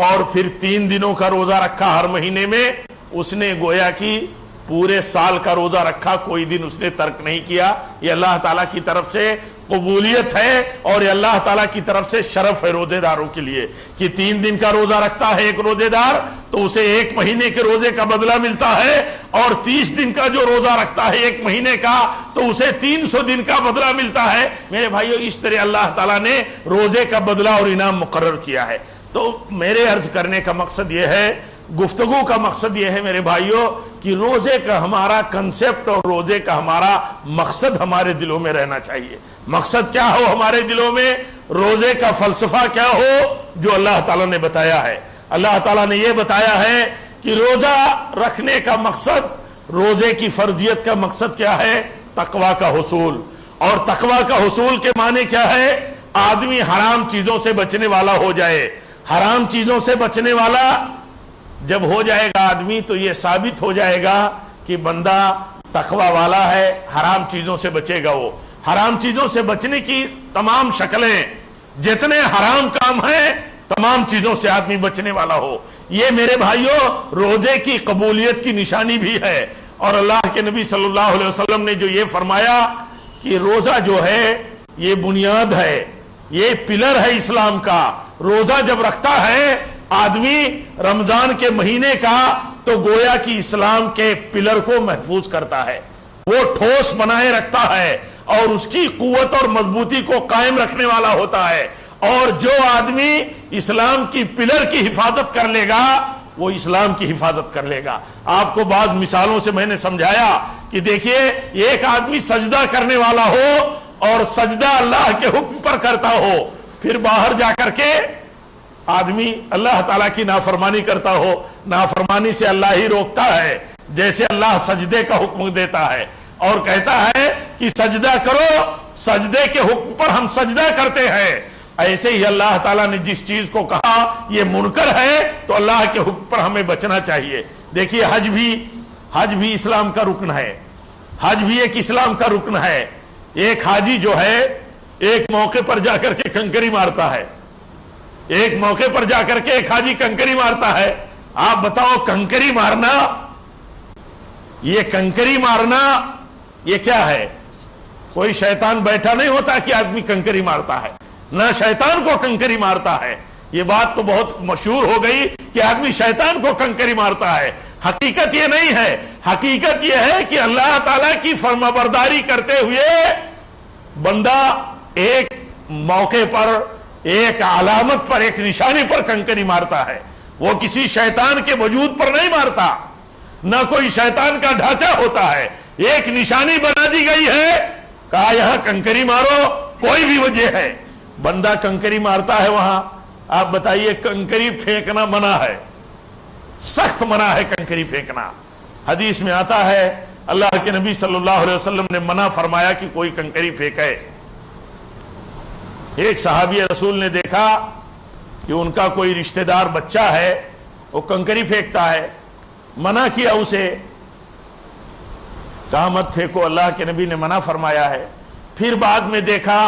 اور پھر 3 دنوں کا روزہ رکھا ہر مہینے میں, اس نے گویا کہ پورے سال کا روزہ رکھا, کوئی دن اس نے ترک نہیں کیا. یہ اللہ تعالیٰ کی طرف سے قبولیت ہے اور یہ اللہ تعالیٰ کی طرف سے شرف ہے روزے داروں کے لیے کہ 3 دن کا روزہ رکھتا ہے ایک روزے دار تو اسے 1 مہینے کے روزے کا بدلہ ملتا ہے, اور 30 دن کا جو روزہ رکھتا ہے 1 مہینے کا تو اسے 300 دن کا بدلہ ملتا ہے. میرے بھائیو, اس طرح اللہ تعالیٰ نے روزے کا بدلہ اور انعام مقرر کیا ہے. تو میرے عرض کرنے کا مقصد یہ ہے, گفتگو کا مقصد یہ ہے میرے بھائیوں کہ روزے کا ہمارا کنسپٹ اور روزے کا ہمارا مقصد ہمارے دلوں میں رہنا چاہیے. مقصد کیا ہو ہمارے دلوں میں, روزے کا فلسفہ کیا ہو جو اللہ تعالیٰ نے بتایا ہے. اللہ تعالیٰ نے یہ بتایا ہے کہ روزہ رکھنے کا مقصد, روزے کی فرضیت کا مقصد کیا ہے؟ تقویٰ کا حصول. اور تقویٰ کا حصول کے معنی کیا ہے؟ آدمی حرام چیزوں سے بچنے والا ہو جائے. حرام چیزوں سے بچنے والا جب ہو جائے گا آدمی تو یہ ثابت ہو جائے گا کہ بندہ تقویٰ والا ہے, حرام چیزوں سے بچے گا. وہ حرام چیزوں سے بچنے کی تمام شکلیں, جتنے حرام کام ہیں تمام چیزوں سے آدمی بچنے والا ہو. یہ میرے بھائیوں روزے کی قبولیت کی نشانی بھی ہے. اور اللہ کے نبی صلی اللہ علیہ وسلم نے جو یہ فرمایا کہ روزہ جو ہے یہ بنیاد ہے, یہ پلر ہے اسلام کا. روزہ جب رکھتا ہے آدمی رمضان کے مہینے کا تو گویا کہ اسلام کے پلر کو محفوظ کرتا ہے, وہ ٹھوس بنائے رکھتا ہے اور اس کی قوت اور مضبوطی کو قائم رکھنے والا ہوتا ہے. اور جو آدمی اسلام کی پلر کی حفاظت کر لے گا وہ اسلام کی حفاظت کر لے گا. آپ کو بعض مثالوں سے میں نے سمجھایا کہ دیکھیے ایک آدمی سجدہ کرنے والا ہو اور سجدہ اللہ کے حکم پر کرتا ہو، پھر باہر جا کر کے آدمی اللہ تعالیٰ کی نافرمانی کرتا ہو، نافرمانی سے اللہ ہی روکتا ہے، جیسے اللہ سجدے کا حکم دیتا ہے اور کہتا ہے کہ سجدہ کرو، سجدے کے حکم پر ہم سجدہ کرتے ہیں، ایسے ہی اللہ تعالیٰ نے جس چیز کو کہا یہ منکر ہے تو اللہ کے حکم پر ہمیں بچنا چاہیے۔ دیکھیے حج بھی اسلام کا رکن ہے، حج بھی ایک اسلام کا رکن ہے۔ ایک حاجی جو ہے ایک موقع پر جا کر کے کنکری مارتا ہے، ایک موقع پر جا کر کے ایک حاجی کنکری مارتا ہے۔ آپ بتاؤ کنکری مارنا یہ کیا ہے؟ کوئی شیطان بیٹھا نہیں ہوتا کہ آدمی کنکری مارتا ہے، نہ شیطان کو کنکری مارتا ہے۔ یہ بات تو بہت مشہور ہو گئی کہ آدمی شیطان کو کنکری مارتا ہے۔ حقیقت یہ نہیں ہے، حقیقت یہ ہے کہ اللہ تعالیٰ کی فرمانبرداری کرتے ہوئے بندہ ایک موقع پر، ایک علامت پر، ایک نشانی پر کنکری مارتا ہے۔ وہ کسی شیطان کے وجود پر نہیں مارتا، نہ کوئی شیطان کا ڈھانچہ ہوتا ہے، ایک نشانی بنا دی گئی ہے، کہا یہاں کنکری مارو، کوئی بھی وجہ ہے، بندہ کنکری مارتا ہے وہاں۔ آپ بتائیے کنکری پھینکنا منع ہے، سخت منع ہے کنکری پھینکنا۔ حدیث میں آتا ہے اللہ کے نبی صلی اللہ علیہ وسلم نے منع فرمایا کہ کوئی کنکری پھینکے۔ ایک صحابی رسول نے دیکھا کہ ان کا کوئی رشتہ دار بچہ ہے وہ کنکری پھینکتا ہے، منع کیا اسے، کہا مت پھینکو، اللہ کے نبی نے منع فرمایا ہے۔ پھر بعد میں دیکھا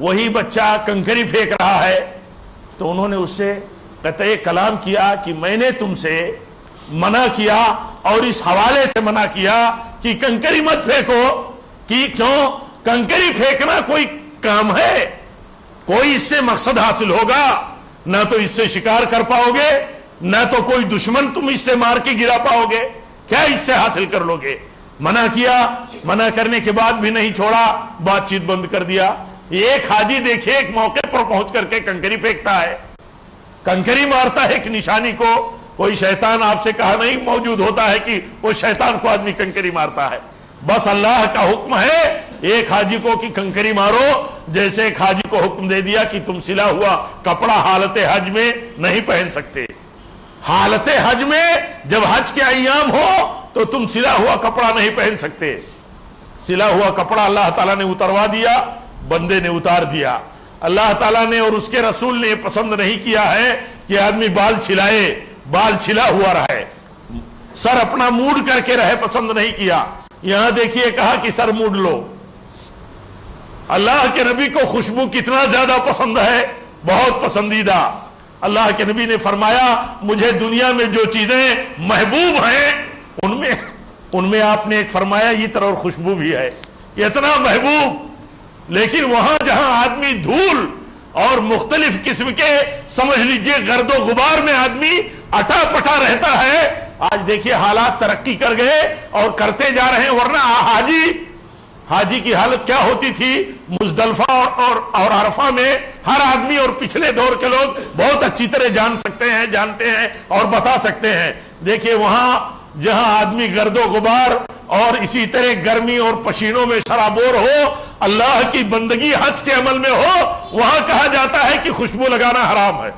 وہی بچہ کنکری پھینک رہا ہے تو انہوں نے اس سے قطعی کلام کیا کہ میں نے تم سے منع کیا اور اس حوالے سے منع کیا کہ کنکری مت پھینکو، کہ کیوں؟ کنکری پھینکنا کوئی کام ہے، کوئی اس سے مقصد حاصل ہوگا، نہ تو اس سے شکار کر پاؤ گے، نہ تو کوئی دشمن تم اس سے مار کے گرا پاؤ گے، کیا اس سے حاصل کر لو گے؟ منع کیا، منع کرنے کے بعد بھی نہیں چھوڑا، بات چیت بند کر دیا۔ ایک حاجی دیکھے ایک موقع پر پہنچ کر کے کنکری پھینکتا ہے، کنکری مارتا ہے ایک نشانی کو، کوئی شیطان آپ سے کہا نہیں موجود ہوتا ہے کہ وہ شیطان کو آدمی کنکری مارتا ہے، بس اللہ کا حکم ہے ایک حاجی کو کہ کنکری مارو، جیسے ایک حاجی کو حکم دے دیا کہ تم سلا ہوا کپڑا حالت حج میں نہیں پہن سکتے، حالت حج میں جب حج کے ایام ہو تو تم سلا ہوا کپڑا نہیں پہن سکتے۔ سلا ہوا کپڑا اللہ تعالیٰ نے اتروا دیا، بندے نے اتار دیا۔ اللہ تعالیٰ نے اور اس کے رسول نے پسند نہیں کیا ہے کہ آدمی بال چھلائے، بال چھلا ہوا رہے، سر اپنا موڑ کر کے رہے، پسند نہیں کیا۔ یہاں دیکھیے کہا کہ سر موڑ لو۔ اللہ کے نبی کو خوشبو کتنا زیادہ پسند ہے، بہت پسندیدہ۔ اللہ کے نبی نے فرمایا مجھے دنیا میں جو چیزیں محبوب ہیں ان میں آپ نے ایک فرمایا عطر اور خوشبو بھی ہے، اتنا محبوب۔ لیکن وہاں جہاں آدمی دھول اور مختلف قسم کے سمجھ لیجئے گرد و غبار میں آدمی اٹا پٹا رہتا ہے، آج دیکھیے حالات ترقی کر گئے اور کرتے جا رہے ہیں، ورنہ حاجی کی حالت کیا ہوتی تھی مزدلفہ اور عرفہ میں، ہر آدمی اور پچھلے دور کے لوگ بہت اچھی طرح جانتے ہیں اور بتا سکتے ہیں۔ دیکھیے وہاں جہاں آدمی گرد و غبار اور اسی طرح گرمی اور پسینوں میں سرابور ہو، اللہ کی بندگی حج کے عمل میں ہو، وہاں کہا جاتا ہے کہ خوشبو لگانا حرام ہے،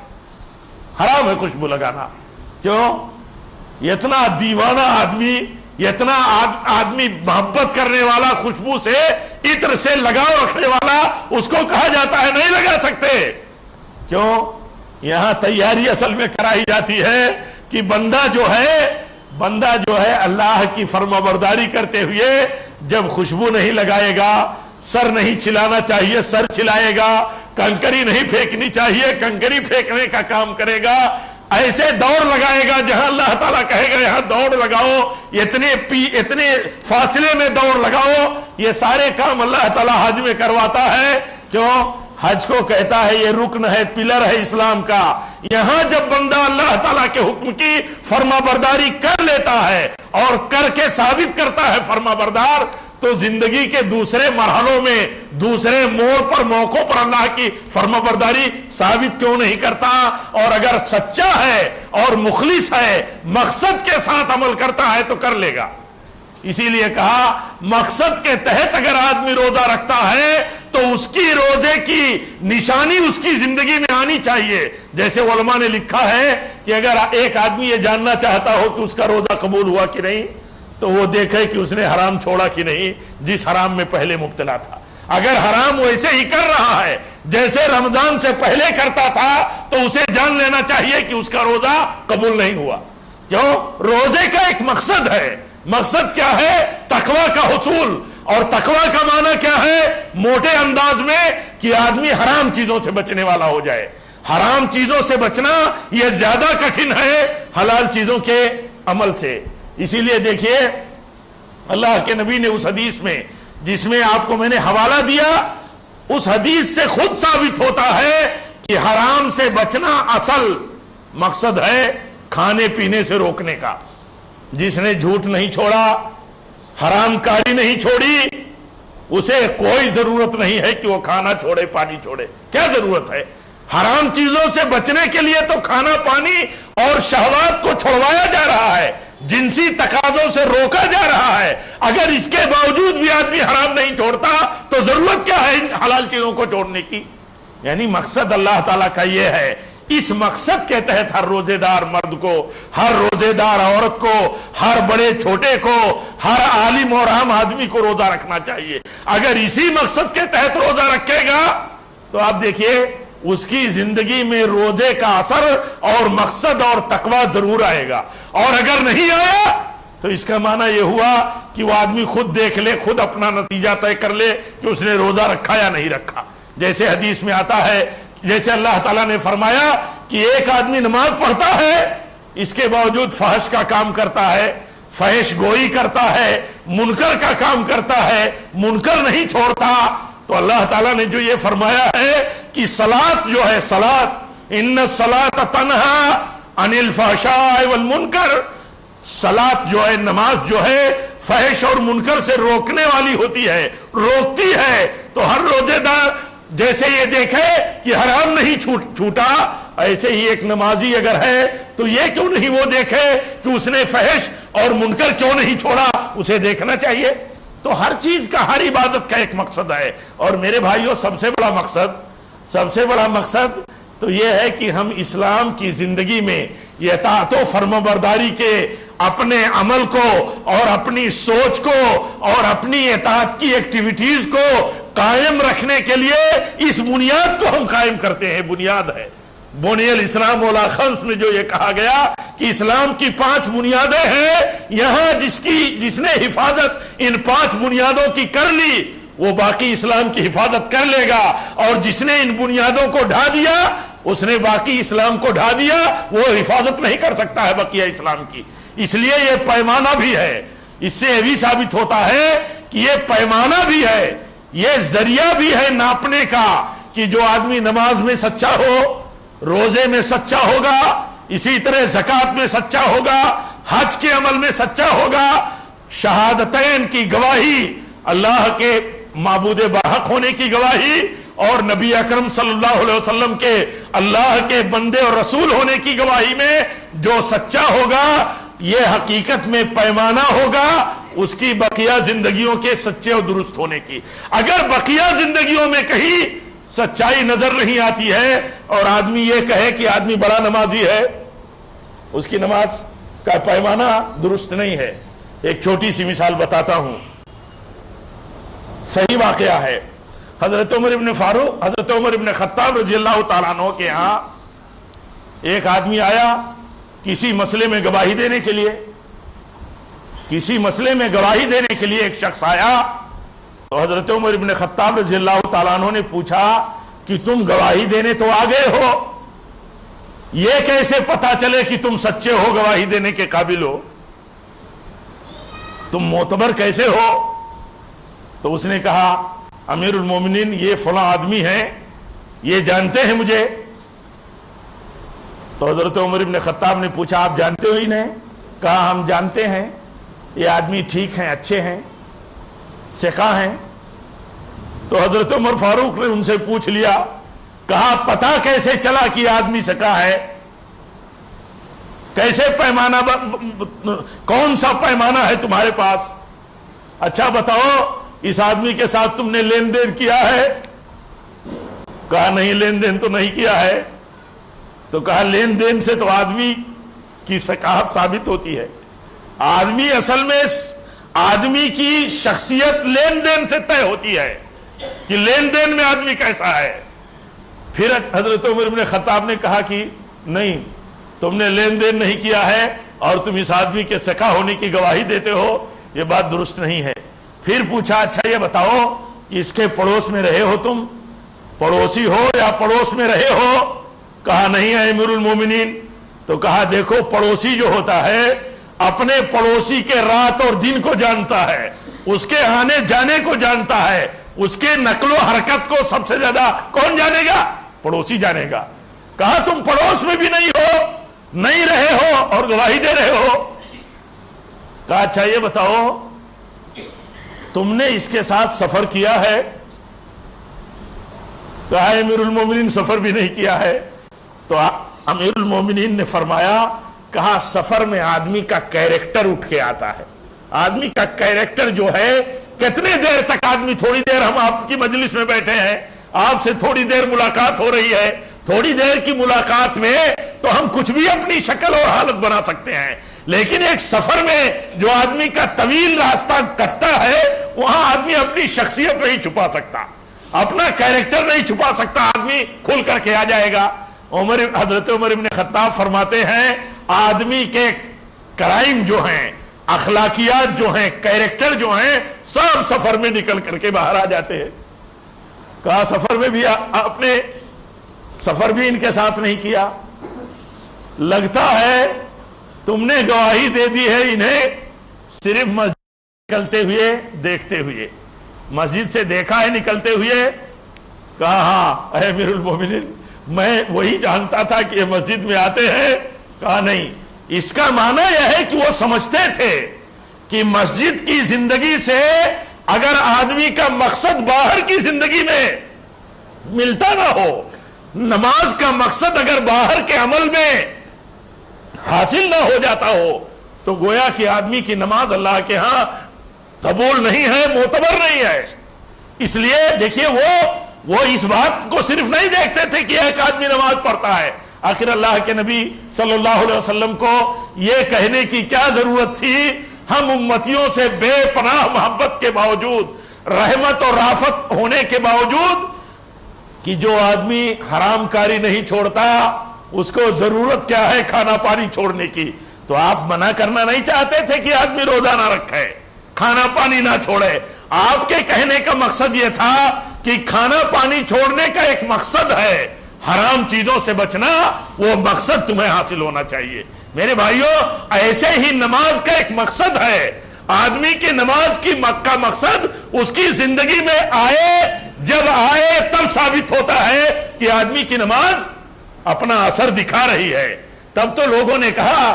حرام ہے خوشبو لگانا۔ کیوں؟ اتنا دیوانہ اتنا آدمی محبت کرنے والا، خوشبو سے عطر سے لگاؤ رکھنے والا، اس کو کہا جاتا ہے نہیں لگا سکتے۔ کیوں؟ یہاں تیاری اصل میں کرائی جاتی ہے کہ بندہ جو ہے اللہ کی فرمانبرداری کرتے ہوئے جب خوشبو نہیں لگائے گا، سر نہیں چھلانا چاہیے سر چھلائے گا، کنکری نہیں پھینکنی چاہیے کنکری پھینکنے کا کام کرے گا، ایسے دوڑ لگائے گا جہاں اللہ تعالیٰ کہے گا یہاں دوڑ لگاؤ، اتنے فاصلے میں دوڑ لگاؤ، یہ سارے کام اللہ تعالیٰ حج میں کرواتا ہے۔ کیوں؟ حج کو کہتا ہے یہ رکن ہے، پلر ہے اسلام کا۔ یہاں جب بندہ اللہ تعالیٰ کے حکم کی فرما برداری کر لیتا ہے اور کر کے ثابت کرتا ہے فرما بردار، تو زندگی کے دوسرے مرحلوں میں، دوسرے موڑ پر، موقعوں پر اللہ کی فرما برداری ثابت کیوں نہیں کرتا؟ اور اگر سچا ہے اور مخلص ہے، مقصد کے ساتھ عمل کرتا ہے تو کر لے گا۔ اسی لیے کہا مقصد کے تحت اگر آدمی روزہ رکھتا ہے تو اس کی روزے کی نشانی اس کی زندگی میں آنی چاہیے. جیسے علماء نے لکھا ہے کہ اگر ایک آدمی یہ جاننا چاہتا ہو کہ اس کا روزہ قبول ہوا کہ نہیں تو وہ دیکھے کہ اس نے حرام چھوڑا کہ نہیں جس حرام میں پہلے مبتلا تھا. اگر حرام ویسے ہی کر رہا ہے جیسے رمضان سے پہلے کرتا تھا تو اسے جان لینا چاہیے کہ اس کا روزہ قبول نہیں ہوا. کیوں؟ روزے کا ایک مقصد ہے. مقصد کیا ہے؟ تقوی کا حصول. اور تقوی کا معنی کیا ہے موٹے انداز میں؟ کہ آدمی حرام چیزوں سے بچنے والا ہو جائے. حرام چیزوں سے بچنا یہ زیادہ کٹھن ہے حلال چیزوں کے عمل سے. اسی لیے دیکھیے اللہ کے نبی نے اس حدیث میں جس میں آپ کو میں نے حوالہ دیا اس حدیث سے خود ثابت ہوتا ہے کہ حرام سے بچنا اصل مقصد ہے کھانے پینے سے روکنے کا. جس نے جھوٹ نہیں چھوڑا حرام کاری نہیں چھوڑی اسے کوئی ضرورت نہیں ہے کہ وہ کھانا چھوڑے پانی چھوڑے. کیا ضرورت ہے؟ حرام چیزوں سے بچنے کے لیے تو کھانا پانی اور شہوات کو چھڑوایا جا رہا ہے جنسی تقاضوں سے روکا جا رہا ہے. اگر اس کے باوجود بھی آدمی حرام نہیں چھوڑتا تو ضرورت کیا ہے ان حلال چیزوں کو چھوڑنے کی؟ یعنی مقصد اللہ تعالیٰ کا یہ ہے. اس مقصد کے تحت ہر روزے دار مرد کو ہر روزے دار عورت کو ہر بڑے چھوٹے کو ہر عالم اور عام آدمی کو روزہ رکھنا چاہیے. اگر اسی مقصد کے تحت روزہ رکھے گا تو آپ دیکھیے اس کی زندگی میں روزے کا اثر اور مقصد اور تقوی ضرور آئے گا. اور اگر نہیں آیا تو اس کا معنی یہ ہوا کہ وہ آدمی خود دیکھ لے خود اپنا نتیجہ طے کر لے کہ اس نے روزہ رکھا یا نہیں رکھا. جیسے حدیث میں آتا ہے جیسے اللہ تعالیٰ نے فرمایا کہ ایک آدمی نماز پڑھتا ہے اس کے باوجود فحش کا کام کرتا ہے فحش گوئی کرتا ہے منکر کا کام کرتا ہے منکر نہیں چھوڑتا. تو اللہ تعالیٰ نے جو یہ فرمایا ہے کہ صلاۃ جو ہے صلاۃ ان الصلاۃ تنہی عن الفحشاء والمنکر صلاۃ جو ہے نماز جو ہے فحش اور منکر سے روکنے والی ہوتی ہے روکتی ہے. تو ہر روزے دار جیسے یہ دیکھے کہ حرام نہیں چھوٹا ایسے ہی ایک نمازی اگر ہے تو یہ کیوں نہیں وہ دیکھے کہ اس نے فحش اور منکر کیوں نہیں چھوڑا اسے دیکھنا چاہیے. تو ہر چیز کا ہر عبادت کا ایک مقصد ہے. اور میرے بھائیوں سب سے بڑا مقصد تو یہ ہے کہ ہم اسلام کی زندگی میں یہ اطاعت و فرمانبرداری کے اپنے عمل کو اور اپنی سوچ کو اور اپنی اطاعت کی ایکٹیویٹیز کو قائم رکھنے کے لیے اس بنیاد کو ہم قائم کرتے ہیں. بنیاد ہے بنی الاسلام علی خمس میں جو یہ کہا گیا کہ اسلام کی 5 بنیادیں ہیں یہاں جس نے حفاظت ان 5 بنیادوں کی کر لی وہ باقی اسلام کی حفاظت کر لے گا اور جس نے ان بنیادوں کو ڈھا دیا اس نے باقی اسلام کو ڈھا دیا وہ حفاظت نہیں کر سکتا ہے بقیہ اسلام کی. اس لیے یہ پیمانہ بھی ہے. اس سے یہ بھی ثابت ہوتا ہے کہ یہ پیمانہ بھی ہے یہ ذریعہ بھی ہے ناپنے کا کہ جو آدمی نماز میں سچا ہو روزے میں سچا ہوگا اسی طرح زکوٰۃ میں سچا ہوگا حج کے عمل میں سچا ہوگا شہادتین کی گواہی اللہ کے معبود برحق ہونے کی گواہی اور نبی اکرم صلی اللہ علیہ وسلم کے اللہ کے بندے اور رسول ہونے کی گواہی میں جو سچا ہوگا یہ حقیقت میں پیمانہ ہوگا اس کی بقیہ زندگیوں کے سچے اور درست ہونے کی. اگر بقیہ زندگیوں میں کہیں سچائی نظر نہیں آتی ہے اور آدمی یہ کہے کہ آدمی بڑا نمازی ہے اس کی نماز کا پیمانہ درست نہیں ہے. ایک چھوٹی سی مثال بتاتا ہوں صحیح واقعہ ہے. حضرت عمر ابن خطاب رضی اللہ تعالیٰ عنہ کے ہاں ایک آدمی آیا کسی مسئلے میں گواہی دینے کے لیے ایک شخص آیا تو حضرت عمر ابن خطاب رضی اللہ تعالیٰ عنہ نے پوچھا کہ تم گواہی دینے تو آ گئے ہو یہ کیسے پتا چلے کہ تم سچے ہو گواہی دینے کے قابل ہو تم معتبر کیسے ہو؟ تو اس نے کہا امیر المومنین یہ فلاں آدمی ہیں یہ جانتے ہیں مجھے. تو حضرت عمر ابن خطاب نے پوچھا آپ جانتے ہو انہیں؟ کہا ہم جانتے ہیں یہ آدمی ٹھیک ہیں اچھے ہیں ثقہ ہیں. تو حضرت عمر فاروق نے ان سے پوچھ لیا کہا پتا کیسے چلا کہ آدمی ثقہ ہے کیسے پیمانہ کون سا پیمانہ ہے تمہارے پاس؟ اچھا بتاؤ اس آدمی کے ساتھ تم نے لین دین کیا ہے؟ کہا نہیں، لین دین تو نہیں کیا ہے۔ تو کہا لین دین سے تو آدمی کی ثقافت ثابت ہوتی ہے۔ آدمی اصل میں آدمی کی شخصیت لین دین سے طے ہوتی ہے کہ لین دین میں آدمی کیسا ہے۔ پھر حضرت عمر بن خطاب نے کہا کہ نہیں، تم نے لین دین نہیں کیا ہے اور تم اس آدمی کے سکا ہونے کی گواہی دیتے ہو، یہ بات درست نہیں ہے۔ پھر پوچھا اچھا یہ بتاؤ کہ اس کے پڑوس میں رہے ہو، تم پڑوسی ہو یا پڑوس میں رہے ہو؟ کہا نہیں ہے امیر المومنین۔ تو کہا دیکھو، پڑوسی جو ہوتا ہے اپنے پڑوسی کے رات اور دن کو جانتا ہے، اس کے آنے جانے کو جانتا ہے، اس کے نقل و حرکت کو سب سے زیادہ کون جانے گا؟ پڑوسی جانے گا۔ کہا تم پڑوس میں بھی نہیں ہو، نہیں رہے ہو اور گواہی دے رہے ہو۔ کہا اچھا یہ بتاؤ تم نے اس کے ساتھ سفر کیا ہے؟ کہا امیر المومنین سفر بھی نہیں کیا ہے۔ تو امیر المومنین نے فرمایا، کہا سفر میں آدمی کا کیریکٹر اٹھ کے آتا ہے۔ آدمی کا کیریکٹر جو ہے، کتنے دیر تک آدمی، تھوڑی دیر ہم آپ کی مجلس میں بیٹھے ہیں، آپ سے تھوڑی دیر ملاقات ہو رہی ہے، تھوڑی دیر کی ملاقات میں تو ہم کچھ بھی اپنی شکل اور حالت بنا سکتے ہیں، لیکن ایک سفر میں جو آدمی کا طویل راستہ کٹتا ہے، وہاں آدمی اپنی شخصیت نہیں چھپا سکتا، اپنا کیریکٹر نہیں چھپا سکتا، آدمی کھل کر کے آ جائے گا۔ حضرت عمر بن خطاب فرماتے ہیں آدمی کے کرائم جو ہیں، اخلاقیات جو ہیں، کیریکٹر جو ہیں، سب سفر میں نکل کر کے باہر آ جاتے ہیں۔ کہا سفر میں بھی آپ نے سفر بھی ان کے ساتھ نہیں کیا، لگتا ہے تم نے گواہی دے دی ہے انہیں صرف مسجد نکلتے ہوئے دیکھتے ہوئے، مسجد سے دیکھا ہے نکلتے ہوئے۔ کہا ہاں اے امیر المومنین، میں وہی جانتا تھا کہ یہ مسجد میں آتے ہیں۔ کہا نہیں، اس کا معنی یہ ہے کہ وہ سمجھتے تھے کہ مسجد کی زندگی سے اگر آدمی کا مقصد باہر کی زندگی میں ملتا نہ ہو، نماز کا مقصد اگر باہر کے عمل میں حاصل نہ ہو جاتا ہو، تو گویا کہ آدمی کی نماز اللہ کے ہاں قبول نہیں ہے، معتبر نہیں ہے۔ اس لیے دیکھیے وہ اس بات کو صرف نہیں دیکھتے تھے کہ ایک آدمی نماز پڑھتا ہے۔ آخر اللہ کے نبی صلی اللہ علیہ وسلم کو یہ کہنے کی کیا ضرورت تھی؟ ہم امتیوں سے بے پناہ محبت کے باوجود، رحمت اور رافت ہونے کے باوجود، کہ جو آدمی حرام کاری نہیں چھوڑتا اس کو ضرورت کیا ہے کھانا پانی چھوڑنے کی؟ تو آپ منع کرنا نہیں چاہتے تھے کہ آدمی روزہ نہ رکھے، کھانا پانی نہ چھوڑے۔ آپ کے کہنے کا مقصد یہ تھا کہ کھانا پانی چھوڑنے کا ایک مقصد ہے، حرام چیزوں سے بچنا، وہ مقصد تمہیں حاصل ہونا چاہیے۔ میرے بھائیوں، ایسے ہی نماز کا ایک مقصد ہے۔ آدمی کی نماز کا مقصد اس کی زندگی میں آئے، جب آئے تب ثابت ہوتا ہے کہ آدمی کی نماز اپنا اثر دکھا رہی ہے۔ تب تو لوگوں نے کہا،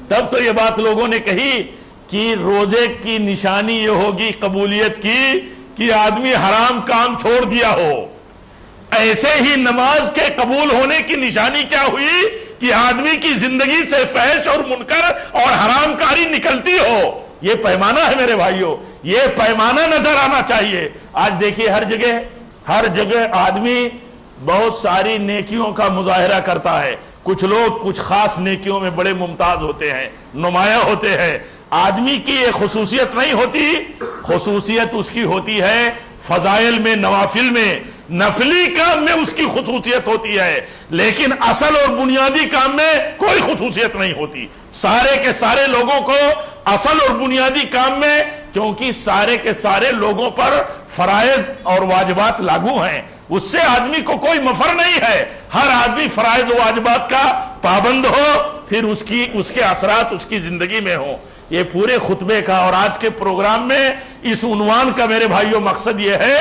تب تو یہ بات لوگوں نے کہی کہ روزے کی نشانی یہ ہوگی قبولیت کی کہ آدمی حرام کام چھوڑ دیا ہو۔ ایسے ہی نماز کے قبول ہونے کی نشانی کیا ہوئی کہ آدمی کی زندگی سے فحش اور منکر اور حرام کاری نکلتی ہو۔ یہ پیمانہ ہے میرے بھائیوں، یہ پیمانہ نظر آنا چاہیے۔ آج دیکھیے ہر جگہ آدمی بہت ساری نیکیوں کا مظاہرہ کرتا ہے۔ کچھ لوگ کچھ خاص نیکیوں میں بڑے ممتاز ہوتے ہیں، نمایاں ہوتے ہیں۔ آدمی کی یہ خصوصیت نہیں ہوتی، خصوصیت اس کی ہوتی ہے فضائل میں، نوافل میں، نفلی کام میں اس کی خصوصیت ہوتی ہے، لیکن اصل اور بنیادی کام میں کوئی خصوصیت نہیں ہوتی۔ سارے کے سارے لوگوں کو اصل اور بنیادی کام میں، کیونکہ سارے کے سارے لوگوں پر فرائض اور واجبات لاگو ہیں، اس سے آدمی کو کوئی مفر نہیں ہے۔ ہر آدمی فرائض و واجبات کا پابند ہو، پھر اس کے اثرات اس کی زندگی میں ہوں۔ یہ پورے خطبے کا اور آج کے پروگرام میں اس عنوان کا میرے بھائیوں مقصد یہ ہے،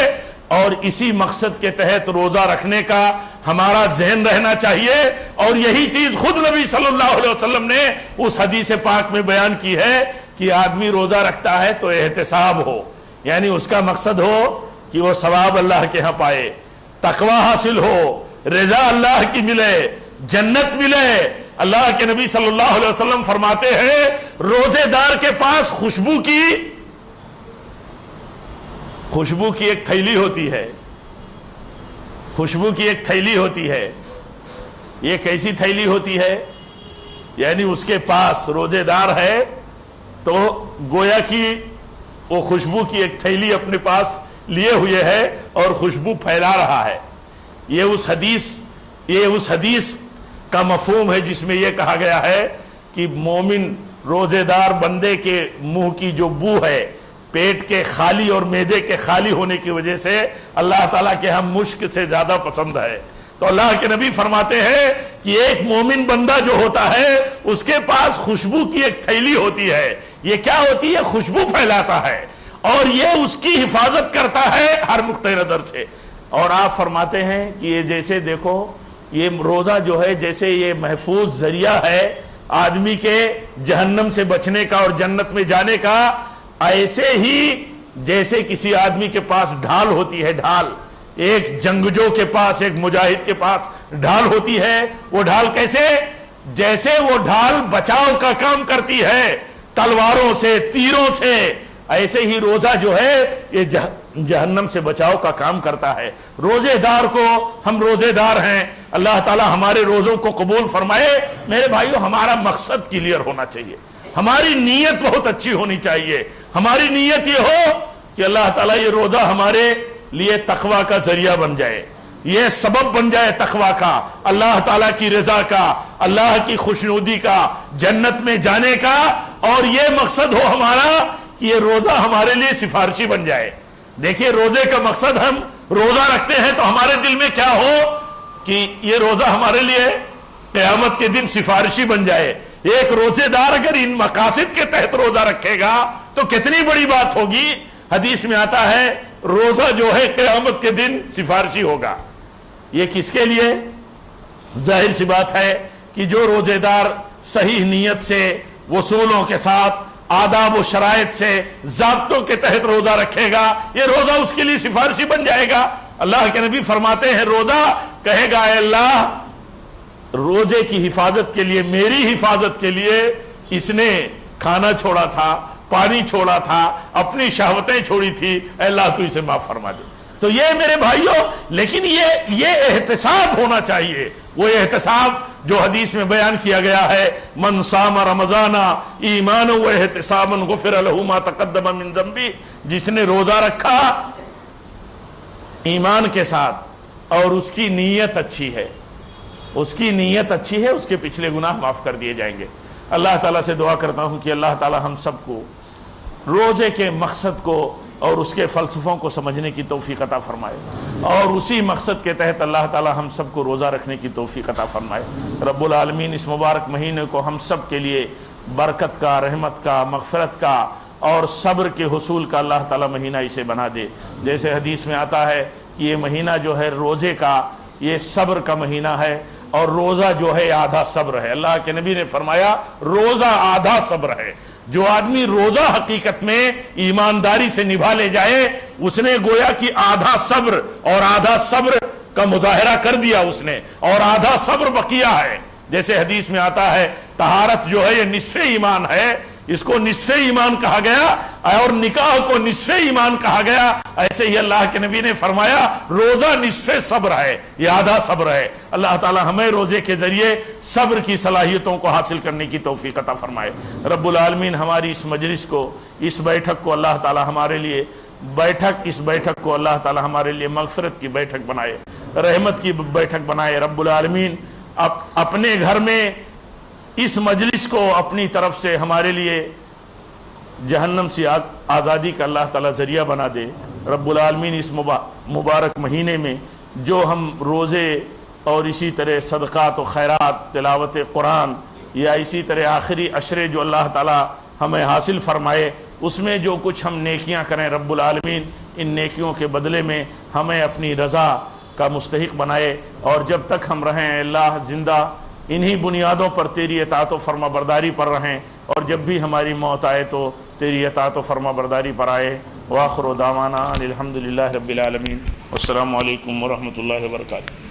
اور اسی مقصد کے تحت روزہ رکھنے کا ہمارا ذہن رہنا چاہیے۔ اور یہی چیز خود نبی صلی اللہ علیہ وسلم نے اس حدیث پاک میں بیان کی ہے کہ آدمی روزہ رکھتا ہے تو احتساب ہو، یعنی اس کا مقصد ہو کہ وہ ثواب اللہ کے ہاں پائے، تقوی حاصل ہو، رضا اللہ کی ملے، جنت ملے۔ اللہ کے نبی صلی اللہ علیہ وسلم فرماتے ہیں روزے دار کے پاس خوشبو کی خوشبو کی ایک تھیلی ہوتی ہے، خوشبو کی ایک تھیلی ہوتی ہے. یہ کیسی تھیلی ہوتی ہے؟ یعنی اس کے پاس روزے دار ہے تو گویا کی وہ خوشبو کی ایک تھیلی اپنے پاس لیے ہوئے ہے اور خوشبو پھیلا رہا ہے. یہ اس حدیث کا مفہوم ہے جس میں یہ کہا گیا ہے کہ مومن روزے دار بندے کے منہ کی جو بو ہے، پیٹ کے خالی اور معدے کے خالی ہونے کی وجہ سے اللہ تعالیٰ کے ہم مشک سے زیادہ پسند ہے. تو اللہ کے نبی فرماتے ہیں کہ ایک مومن بندہ جو ہوتا ہے اس کے پاس خوشبو کی ایک تھیلی ہوتی ہے. یہ کیا ہوتی ہے؟ خوشبو پھیلاتا ہے اور یہ اس کی حفاظت کرتا ہے ہر نقطۂ نظر سے. اور آپ فرماتے ہیں کہ یہ جیسے دیکھو یہ روزہ جو ہے جیسے یہ محفوظ ذریعہ ہے آدمی کے جہنم سے بچنے کا اور جنت میں جانے کا، ایسے ہی جیسے کسی آدمی کے پاس ڈھال ہوتی ہے، ڈھال ایک جنگجو کے پاس، ایک مجاہد کے پاس ڈھال ہوتی ہے. وہ ڈھال کیسے؟ جیسے وہ ڈھال بچاؤ کا کام کرتی ہے تلواروں سے، تیروں سے، ایسے ہی روزہ جو ہے یہ جہنم سے بچاؤ کا کام کرتا ہے. روزے دار کو، ہم روزے دار ہیں، اللہ تعالی ہمارے روزوں کو قبول فرمائے. میرے بھائیو ہمارا مقصد کلیئر ہونا چاہیے، ہماری نیت بہت اچھی ہونی چاہیے. ہماری نیت یہ ہو کہ اللہ تعالیٰ یہ روزہ ہمارے لیے تقوی کا ذریعہ بن جائے، یہ سبب بن جائے تقوی کا، اللہ تعالیٰ کی رضا کا، اللہ کی خوشنودی کا، جنت میں جانے کا. اور یہ مقصد ہو ہمارا کہ یہ روزہ ہمارے لیے سفارشی بن جائے. دیکھیے روزے کا مقصد، ہم روزہ رکھتے ہیں تو ہمارے دل میں کیا ہو کہ یہ روزہ ہمارے لیے قیامت کے دن سفارشی بن جائے. ایک روزے دار اگر ان مقاصد کے تحت روزہ رکھے گا تو کتنی بڑی بات ہوگی. حدیث میں آتا ہے روزہ جو ہے قیامت کے دن سفارشی ہوگا. یہ کس کے لیے؟ ظاہر سی بات ہے کہ جو روزے دار صحیح نیت سے، وصولوں کے ساتھ، آداب و شرائط سے، ضابطوں کے تحت روزہ رکھے گا، یہ روزہ اس کے لیے سفارشی بن جائے گا. اللہ کے نبی فرماتے ہیں روزہ کہے گا اے اللہ روزے کی حفاظت کے لیے، میری حفاظت کے لیے اس نے کھانا چھوڑا تھا، پانی چھوڑا تھا، اپنی شہوتیں چھوڑی تھی، اے اللہ تو اسے معاف فرما دے. تو یہ میرے بھائیوں، لیکن یہ احتساب ہونا چاہیے، وہ احتساب جو حدیث میں بیان کیا گیا ہے، من صام رمضان ایمانا و احتسابا غفر له ما تقدم من ذنبہ. جس نے روزہ رکھا ایمان کے ساتھ اور اس کی نیت اچھی ہے، اس کی نیت اچھی ہے، اس کے پچھلے گناہ معاف کر دیے جائیں گے. اللہ تعالیٰ سے دعا کرتا ہوں کہ اللہ تعالیٰ ہم سب کو روزے کے مقصد کو اور اس کے فلسفوں کو سمجھنے کی توفیق عطا فرمائے، اور اسی مقصد کے تحت اللہ تعالیٰ ہم سب کو روزہ رکھنے کی توفیق عطا فرمائے. رب العالمین اس مبارک مہینے کو ہم سب کے لیے برکت کا، رحمت کا، مغفرت کا اور صبر کے حصول کا اللہ تعالیٰ مہینہ اسے بنا دے. جیسے حدیث میں آتا ہے کہ یہ مہینہ جو ہے روزے کا، یہ صبر کا مہینہ ہے، اور روزہ جو ہے آدھا صبر ہے. اللہ کے نبی نے فرمایا روزہ آدھا صبر ہے. جو آدمی روزہ حقیقت میں ایمانداری سے نبھا لے جائے اس نے گویا کہ آدھا صبر، اور آدھا صبر کا مظاہرہ کر دیا اس نے، اور آدھا صبر بقیہ ہے. جیسے حدیث میں آتا ہے طہارت جو ہے یہ نصف ایمان ہے، اس کو نصف ایمان کہا گیا، اور نکاح کو نصف ایمان کہا گیا. ایسے ہی اللہ کے نبی نے فرمایا روزہ نصف صبر ہے، یہ آدھا صبر ہے. اللہ تعالی ہمیں روزے کے ذریعے صبر کی صلاحیتوں کو حاصل کرنے کی توفیق عطا فرمائے. رب العالمین ہماری اس مجلس کو، اس بیٹھک کو اللہ تعالی ہمارے لیے اس بیٹھک کو اللہ تعالی ہمارے لیے مغفرت کی بیٹھک بنائے، رحمت کی بیٹھک بنائے. رب العالمین اپنے گھر میں اس مجلس کو اپنی طرف سے ہمارے لیے جہنم سے آزادی کا اللہ تعالیٰ ذریعہ بنا دے. رب العالمین اس مبارک مہینے میں جو ہم روزے اور اسی طرح صدقات و خیرات، تلاوت قرآن، یا اسی طرح آخری عشرے جو اللہ تعالیٰ ہمیں حاصل فرمائے اس میں جو کچھ ہم نیکیاں کریں، رب العالمین ان نیکیوں کے بدلے میں ہمیں اپنی رضا کا مستحق بنائے. اور جب تک ہم رہیں اللہ زندہ انہی بنیادوں پر تیری اطاعت و فرما برداری پر رہیں، اور جب بھی ہماری موت آئے تو تیری اطاعت و فرما برداری پر آئے. وآخر دعوانا الحمدللہ رب العالمین. والسلام علیکم ورحمۃ اللہ وبرکاتہ.